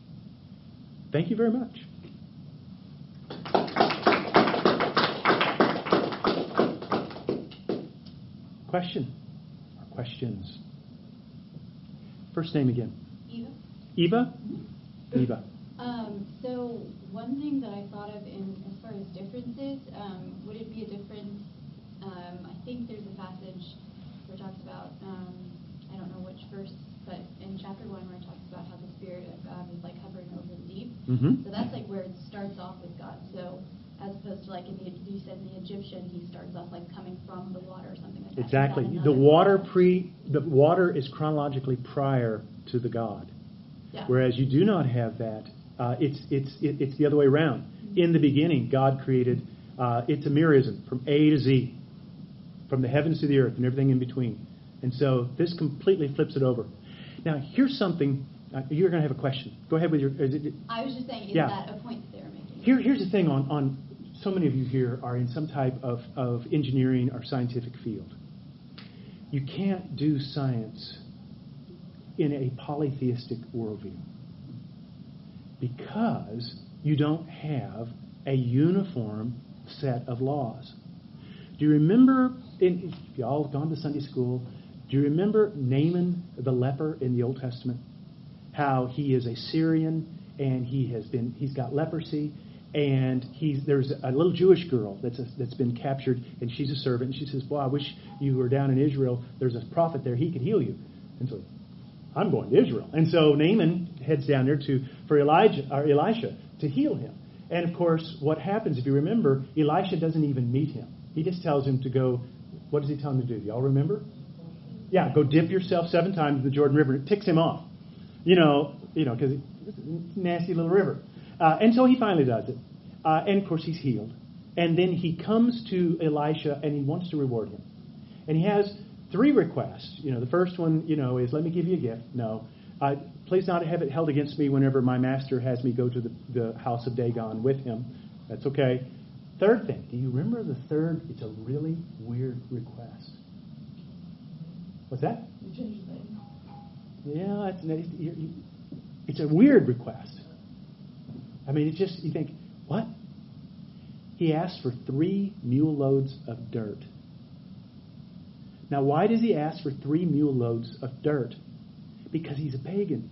Thank you very much. Question or questions? First name again. Eva. Eva? Mm-hmm. Eva. So one thing that I thought of in as far as differences, would it be a difference? I think there's a passage where it talks about, I don't know which verse, but in chapter 1 where it talks about how the Spirit of God is like hovering over the deep. Mm-hmm. So that's like where it starts off with God. So as opposed to like you said in the Egyptian, he starts off like coming from the water or something like that. Exactly. The water is chronologically prior to the God. Yeah. Whereas you do not have that. It's the other way around. In the beginning, God created. It's a merism from A to Z, from the heavens to the earth and everything in between. And so this completely flips it over. Now, here's something. You're going to have a question. Go ahead with your. I was just saying, is yeah. that a point that they were making? Here's the thing on so many of you here are in some type of engineering or scientific field. You can't do science in a polytheistic worldview because you don't have a uniform set of laws. Do you remember, if you all have gone to Sunday school, do you remember Naaman the leper in the Old Testament? How he is a Syrian and he's got leprosy, and there's a little Jewish girl that's been captured, and she's a servant, and she says, "Boy, I wish you were down in Israel. There's a prophet there; he could heal you." And so I'm going to Israel. And so Naaman heads down there for Elisha to heal him. And of course, what happens, if you remember, Elisha doesn't even meet him. He just tells him to go. What does he tell him to do? Y'all remember? Yeah, go dip yourself 7 times in the Jordan River. It ticks him off. Because it's a nasty little river. And so he finally does it. And of course, he's healed. And then he comes to Elisha and he wants to reward him. And he has 3 requests. The first one, is let me give you a gift. No. Please not have it held against me whenever my master has me go to the house of Dagon with him. That's okay. Third thing. Do you remember the third? It's a really weird request. What's that? You changed the name. Yeah, it's a weird request. I mean, it's just, you think, what? He asked for 3 mule loads of dirt. Now, why does he ask for 3 mule loads of dirt? Because he's a pagan.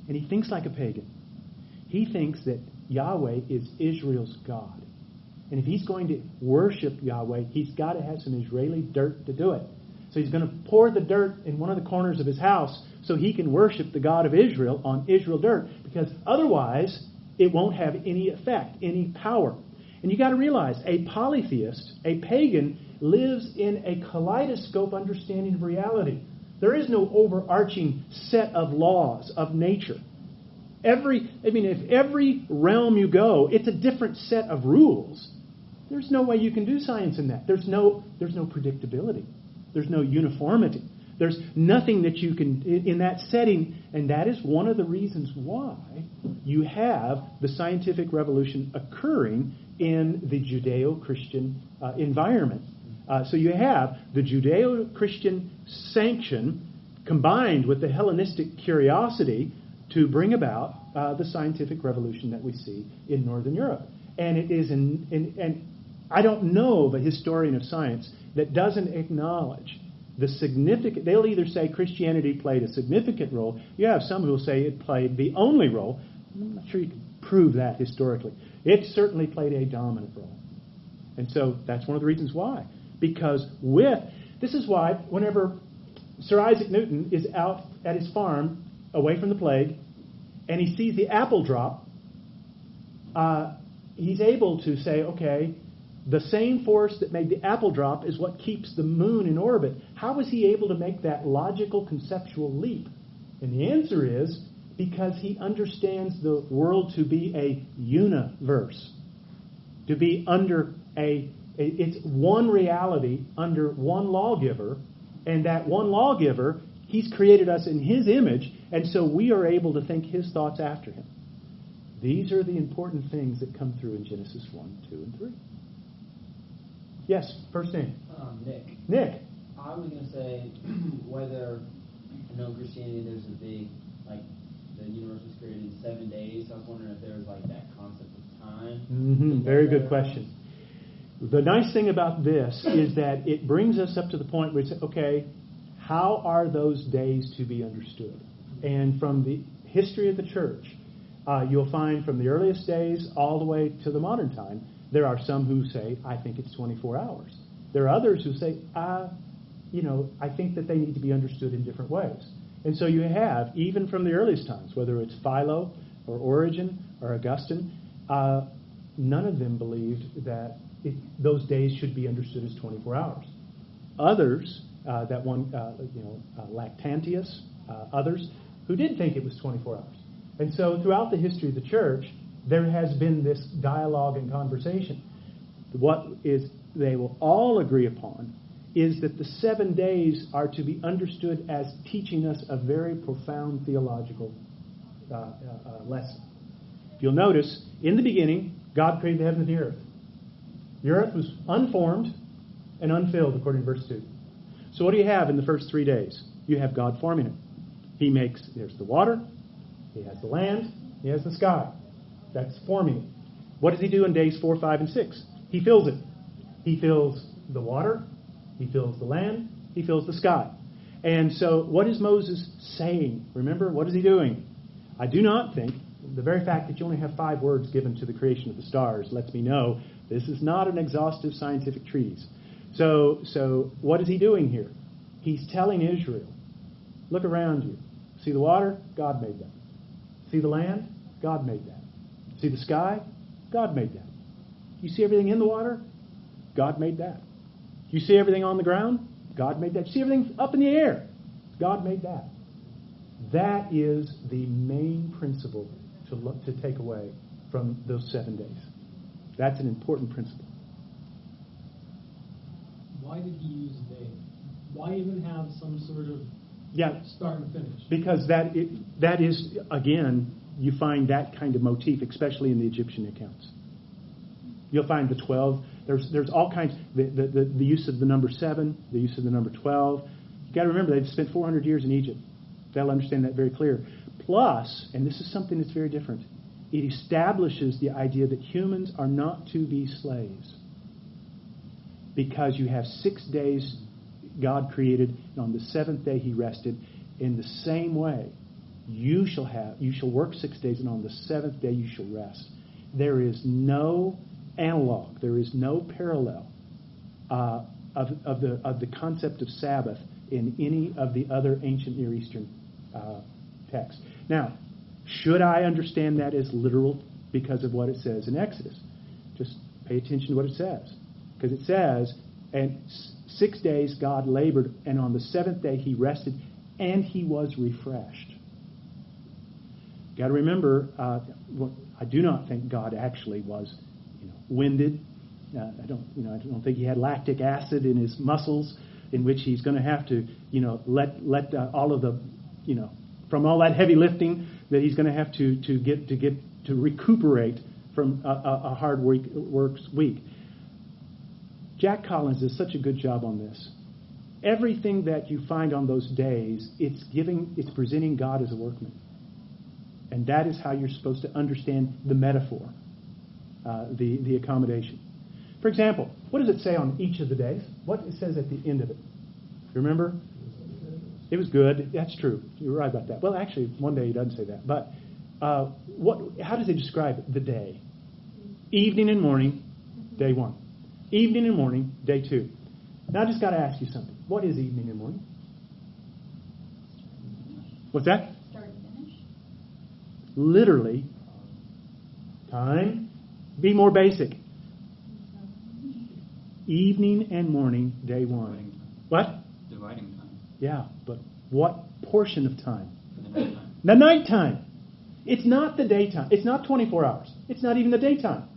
And he thinks like a pagan. He thinks that Yahweh is Israel's God. And if he's going to worship Yahweh, he's got to have some Israeli dirt to do it. So he's going to pour the dirt in one of the corners of his house so he can worship the God of Israel on Israel dirt. Because otherwise, it won't have any effect, any power. And you got to realize, a polytheist, a pagan, lives in a kaleidoscope understanding of reality. There is no overarching set of laws of nature. If every realm you go, it's a different set of rules. There's no way you can do science in that. There's no predictability. There's no uniformity. There's nothing that you can, in that setting, and that is one of the reasons why you have the scientific revolution occurring in the Judeo-Christian environment. So you have the Judeo-Christian sanction combined with the Hellenistic curiosity to bring about the scientific revolution that we see in Northern Europe. And it is, and I don't know of a historian of science that doesn't acknowledge the significant. They'll either say Christianity played a significant role. You have some who will say it played the only role. I'm not sure you can prove that historically. It certainly played a dominant role. And so that's one of the reasons why. Because this is why whenever Sir Isaac Newton is out at his farm away from the plague and he sees the apple drop, he's able to say, okay, the same force that made the apple drop is what keeps the moon in orbit. How was he able to make that logical conceptual leap? And the answer is because he understands the world to be a universe, to be under it's one reality under one lawgiver, and that one lawgiver, he's created us in his image, and so we are able to think his thoughts after him. These are the important things that come through in Genesis 1, 2, and 3. Yes, first name. Nick. Nick. I was going to say whether, I know in Christianity there's a big, the universe was created in 7 days, so I was wondering if there was that concept of time. Very good question. The nice thing about this is that it brings us up to the point where we say, okay, how are those days to be understood? And from the history of the church, you'll find from the earliest days all the way to the modern time, there are some who say, I think it's 24 hours. There are others who say, I think that they need to be understood in different ways. And so you have, even from the earliest times, whether it's Philo or Origen or Augustine, none of them believed that those days should be understood as 24 hours. Others, Lactantius, others, who did think it was 24 hours. And so throughout the history of the church, there has been this dialogue and conversation. What is they will all agree upon is that the 7 days are to be understood as teaching us a very profound theological lesson. If you'll notice, in the beginning, God created the heaven and the earth. The earth was unformed and unfilled, according to verse 2. So what do you have in the first 3 days? You have God forming it. There's the water, He has the land, He has the sky. That's forming it. What does He do in days 4, 5, and 6? He fills it. He fills the water, He fills the land, He fills the sky. And so what is Moses saying? Remember, what is he doing? I do not think, the very fact that you only have 5 words given to the creation of the stars lets me know this is not an exhaustive scientific treatise. So what is he doing here? He's telling Israel, look around you. See the water? God made that. See the land? God made that. See the sky? God made that. You see everything in the water? God made that. You see everything on the ground? God made that. You see everything up in the air? God made that. That is the main principle to take away from those 7 days. That's an important principle. Why did he use day? Why even have some sort of start and finish? Because that is, again, you find that kind of motif, especially in the Egyptian accounts. You'll find the 12. There's all kinds. The use of the number 7, the use of the number 12. You've got to remember, they've spent 400 years in Egypt. They'll understand that very clear. Plus, and this is something that's very different, it establishes the idea that humans are not to be slaves. Because you have 6 days God created, and on the 7th day He rested. In the same way, you shall work 6 days, and on the 7th day you shall rest. There is no analog, there is no parallel of the concept of Sabbath in any of the other ancient Near Eastern texts. Now, should I understand that as literal because of what it says in Exodus? Just pay attention to what it says. Because it says, and 6 days God labored, and on the 7th day He rested, and He was refreshed. Got to remember, I do not think God actually was, winded. I don't think He had lactic acid in His muscles, in which He's going to have to, let all of the, from all that heavy lifting that He's going to have to recuperate from a hard week. Jack Collins does such a good job on this. Everything that you find on those days, it's presenting God as a workman. And that is how you're supposed to understand the metaphor, the accommodation. For example, what does it say on each of the days? What it says at the end of it? Remember? It was good. That's true. You're right about that. Well, actually, one day He doesn't say that. But how does He describe the day? Evening and morning, day 1. Evening and morning, day 2. Now I just got to ask you something. What is evening and morning? What's that? Start and finish. Literally, time. Be more basic. Evening and morning, day 1. What? Dividing time. Yeah, but what portion of time? For the nighttime. The nighttime. It's not the daytime. It's not 24 hours. It's not even the daytime.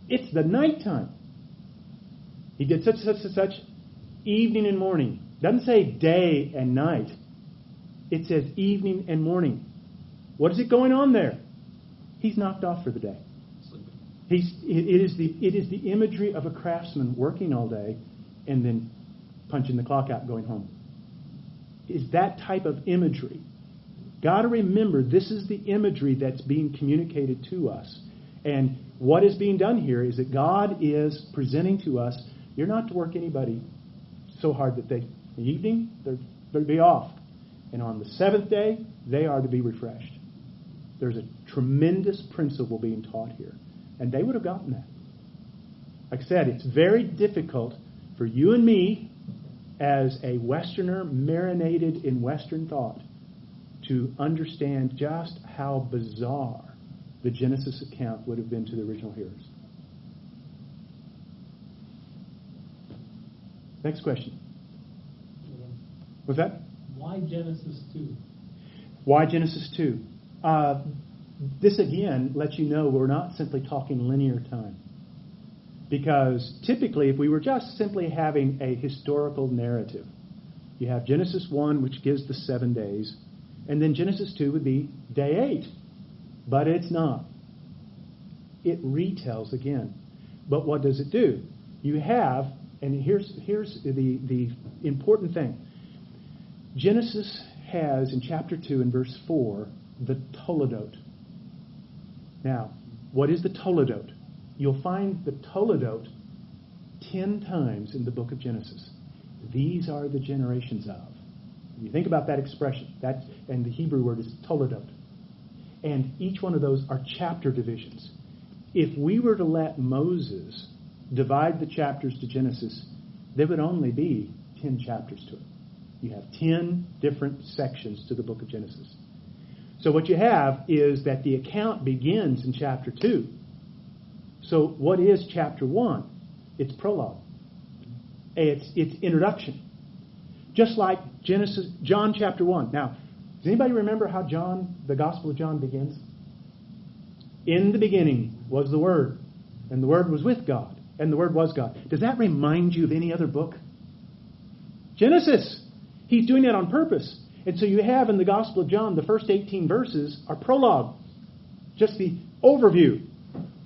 It's the nighttime. He did such, such, such, such. Evening and morning. Doesn't say day and night. It says evening and morning. What is it going on there? He's knocked off for the day. Sleeping. It is the imagery of a craftsman working all day and then punching the clock out and going home. Is that type of imagery. Got to remember, this is the imagery that's being communicated to us. And what is being done here is that God is presenting to us, you're not to work anybody so hard that in the evening, they're to be off. And on the 7th day, they are to be refreshed. There's a tremendous principle being taught here. And they would have gotten that. Like I said, it's very difficult for you and me, as a Westerner marinated in Western thought, to understand just how bizarre the Genesis account would have been to the original hearers. Next question. What's that? Why Genesis 2? Why Genesis 2? This again lets you know we're not simply talking linear time. Because typically, if we were just simply having a historical narrative, you have Genesis 1, which gives the 7 days, and then Genesis 2 would be day 8. But it's not. It retells again. But what does it do? You have, and here's the important thing. Genesis has, in chapter 2 and verse 4, the Toledot. Now, what is the Toledot? You'll find the Toledot 10 times in the book of Genesis. These are the generations of. You think about that expression. And the Hebrew word is Toledot. And each one of those are chapter divisions. If we were to let Moses divide the chapters to Genesis, there would only be 10 chapters to it. You have 10 different sections to the book of Genesis. So what you have is that the account begins in chapter 2. So what is chapter 1? It's prologue. It's introduction. Just like John chapter 1. Now, does anybody remember how the Gospel of John begins? In the beginning was the Word, and the Word was with God, and the Word was God. Does that remind you of any other book? Genesis. He's doing that on purpose. And so you have in the Gospel of John, the first 18 verses are prologue. Just the overview,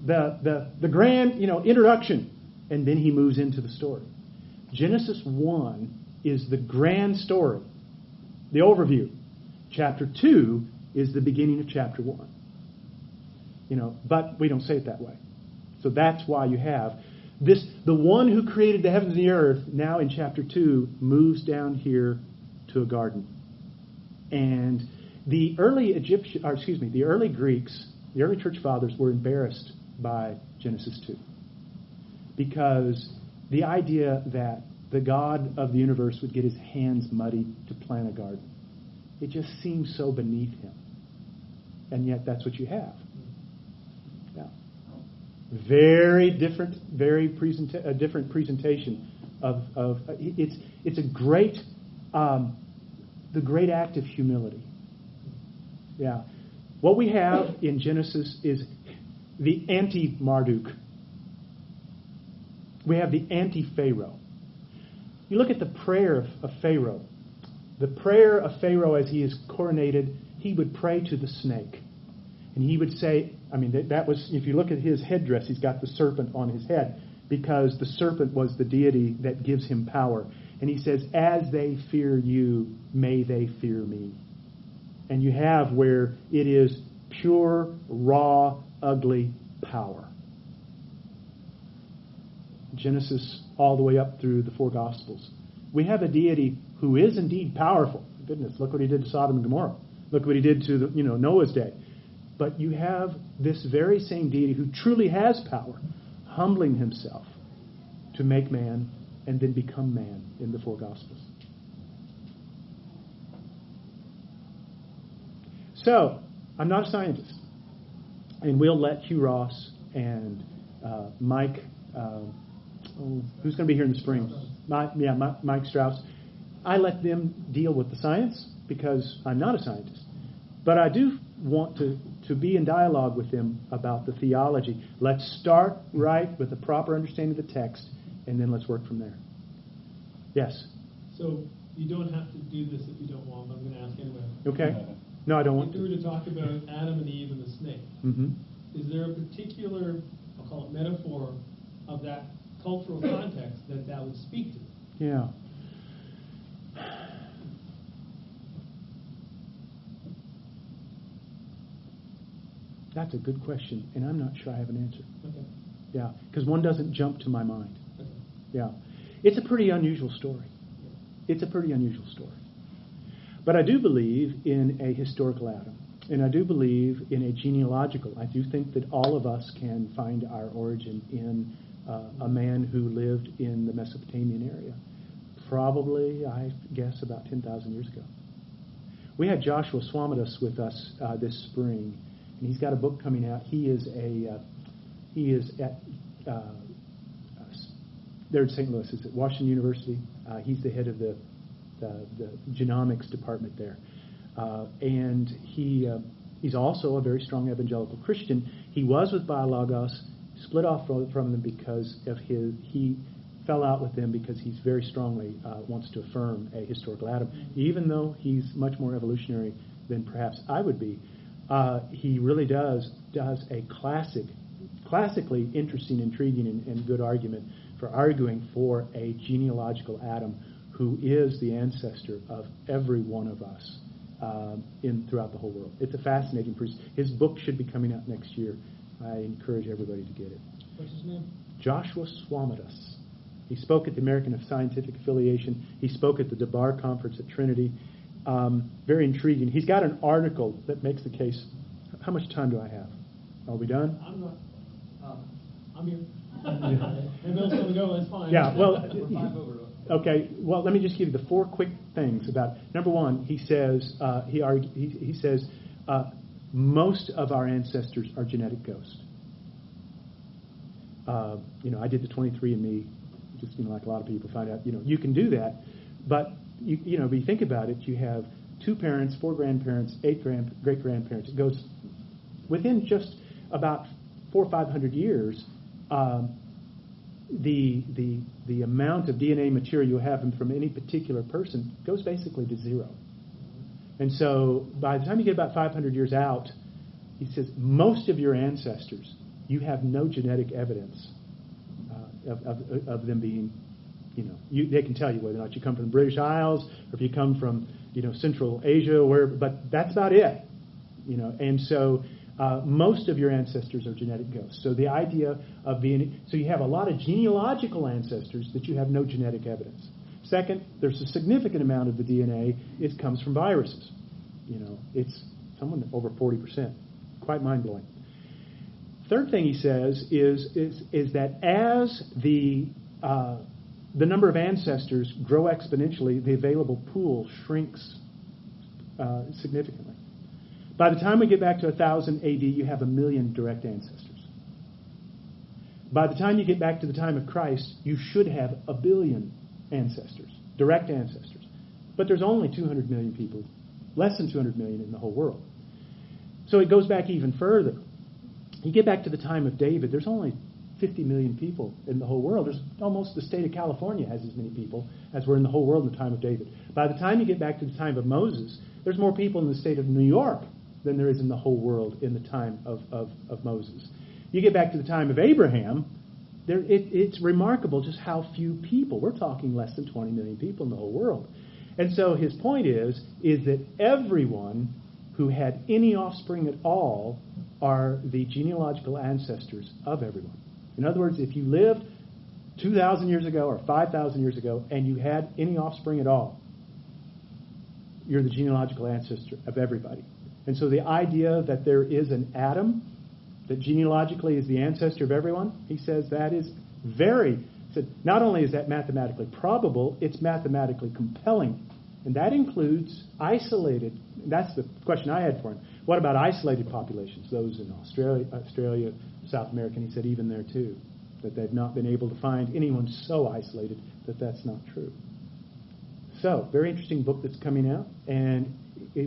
the grand, introduction. And then he moves into the story. Genesis 1 is the grand story, the overview. Chapter 2 is the beginning of chapter 1. But we don't say it that way. So that's why you have this, the one who created the heavens and the earth, now in chapter 2, moves down here to a garden. And the early Greeks, the early church fathers were embarrassed by Genesis 2. Because the idea that the God of the universe would get his hands muddy to plant a garden, it just seems so beneath him. And yet that's what you have. Yeah. Very different, different presentation of it's a great, the great act of humility. Yeah. What we have in Genesis is the anti-Marduk. We have the anti-Pharaoh. You look at the prayer of Pharaoh. The prayer of Pharaoh as he is coronated, he would pray to the snake. And he would say, that was, if you look at his headdress, he's got the serpent on his head, because the serpent was the deity that gives him power. And he says, as they fear you, may they fear me. And you have where it is pure, raw, ugly power. Genesis all the way up through the 4 Gospels. We have a deity who is indeed powerful. Goodness, look what he did to Sodom and Gomorrah. Look what he did to Noah's day. But you have this very same deity who truly has power, humbling himself to make man and then become man in the 4 Gospels. So, I'm not a scientist. And we'll let Hugh Ross and Mike, who's going to be here in the spring? Mike Strauss. I let them deal with the science because I'm not a scientist. But I do want to be in dialogue with them about the theology. Let's start right with the proper understanding of the text, and then let's work from there. Yes? So you don't have to do this if you don't want, but I'm going to ask anyway. Okay. No, I don't want to. If we were to talk about Adam and Eve and the snake, is there a particular, I'll call it metaphor, of that cultural context that would speak to? Yeah. That's a good question, and I'm not sure I have an answer. Okay. Yeah, because one doesn't jump to my mind. Okay. Yeah. It's a pretty unusual story. It's a pretty unusual story. But I do believe in a historical Adam, and I do believe in a genealogical. I do think that all of us can find our origin in a man who lived in the Mesopotamian area. Probably, I guess, about 10,000 years ago. We had Joshua Swamidas with us this spring, and he's got a book coming out. He is at there in St. Louis. It's at Washington University. He's the head of the genomics department there, and he's also a very strong evangelical Christian. He was with Biologos, split off from them because of he fell out with them because he's very strongly wants to affirm a historical Adam, even though he's much more evolutionary than perhaps I would be. He really does a classically interesting, intriguing, and good argument for arguing for a genealogical Adam who is the ancestor of every one of us throughout the whole world. It's a fascinating piece. His book should be coming out next year. I encourage everybody to get it. What's his name? Joshua Swamidas. He spoke at the American Scientific Affiliation. He spoke at the DeBar Conference at Trinity. Very intriguing. He's got an article that makes the case. How much time do I have? Are we done? I'm not. I'm here. Maybe else going to go. That's fine. Yeah. Well. We're 5 over. Okay. Well, let me just give you the 4 quick things about. Number one, he says he says most of our ancestors are genetic ghosts. I did the 23andMe, just like a lot of people find out. You can do that, but if you think about it, you have 2 parents, 4 grandparents, 8 great grandparents. It goes within just about 400 or 500 years. The amount of DNA material you have from any particular person goes basically to 0. And so by the time you get about 500 years out, he says most of your ancestors, you have no genetic evidence of them being, they can tell you whether or not you come from the British Isles or if you come from, Central Asia, but that's about it. And so most of your ancestors are genetic ghosts. So the idea of so you have a lot of genealogical ancestors that you have no genetic evidence. Second, there's a significant amount of the DNA it comes from viruses. It's someone over 40%. Quite mind-blowing. Third thing he says is that as the number of ancestors grow exponentially, the available pool shrinks significantly. By the time we get back to 1000 AD, you have 1 million direct ancestors. By the time you get back to the time of Christ, you should have 1 billion ancestors, direct ancestors. But there's only 200 million people, less than 200 million in the whole world. So it goes back even further. You get back to the time of David, there's only 50 million people in the whole world. There's almost the state of California has as many people as were in the whole world in the time of David. By the time you get back to the time of Moses, there's more people in the state of New York than there is in the whole world in the time of Moses. You get back to the time of Abraham, it's remarkable just how few people. We're talking less than 20 million people in the whole world. And so his point is that everyone who had any offspring at all are the genealogical ancestors of everyone. In other words, if you lived 2,000 years ago or 5,000 years ago and you had any offspring at all, you're the genealogical ancestor of everybody. And so the idea that there is an Adam that genealogically is the ancestor of everyone, he says that is not only is that mathematically probable, it's mathematically compelling. And that includes isolated, that's the question I had for him. What about isolated populations, those in Australia, South America? And he said even there too, that they've not been able to find anyone so isolated that that's not true. So, very interesting book that's coming out, and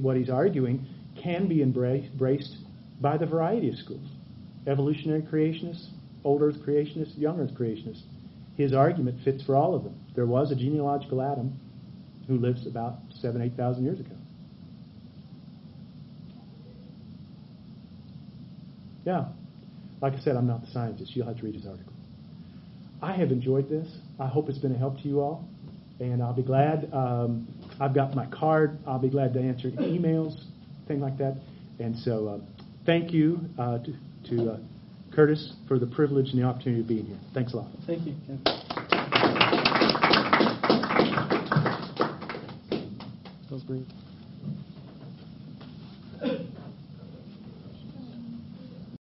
what he's arguing can be embraced by the variety of schools. Evolutionary creationists, old earth creationists, young earth creationists. His argument fits for all of them. There was a genealogical Adam who lives about 7,000, 8,000 years ago. Yeah. Like I said, I'm not the scientist. You'll have to read his article. I have enjoyed this. I hope it's been a help to you all. And I'll be glad. I've got my card. I'll be glad to answer emails, things like that. And so thank you to Curtis for the privilege and the opportunity of being here. Thanks a lot. Thank you, Ken. That was great.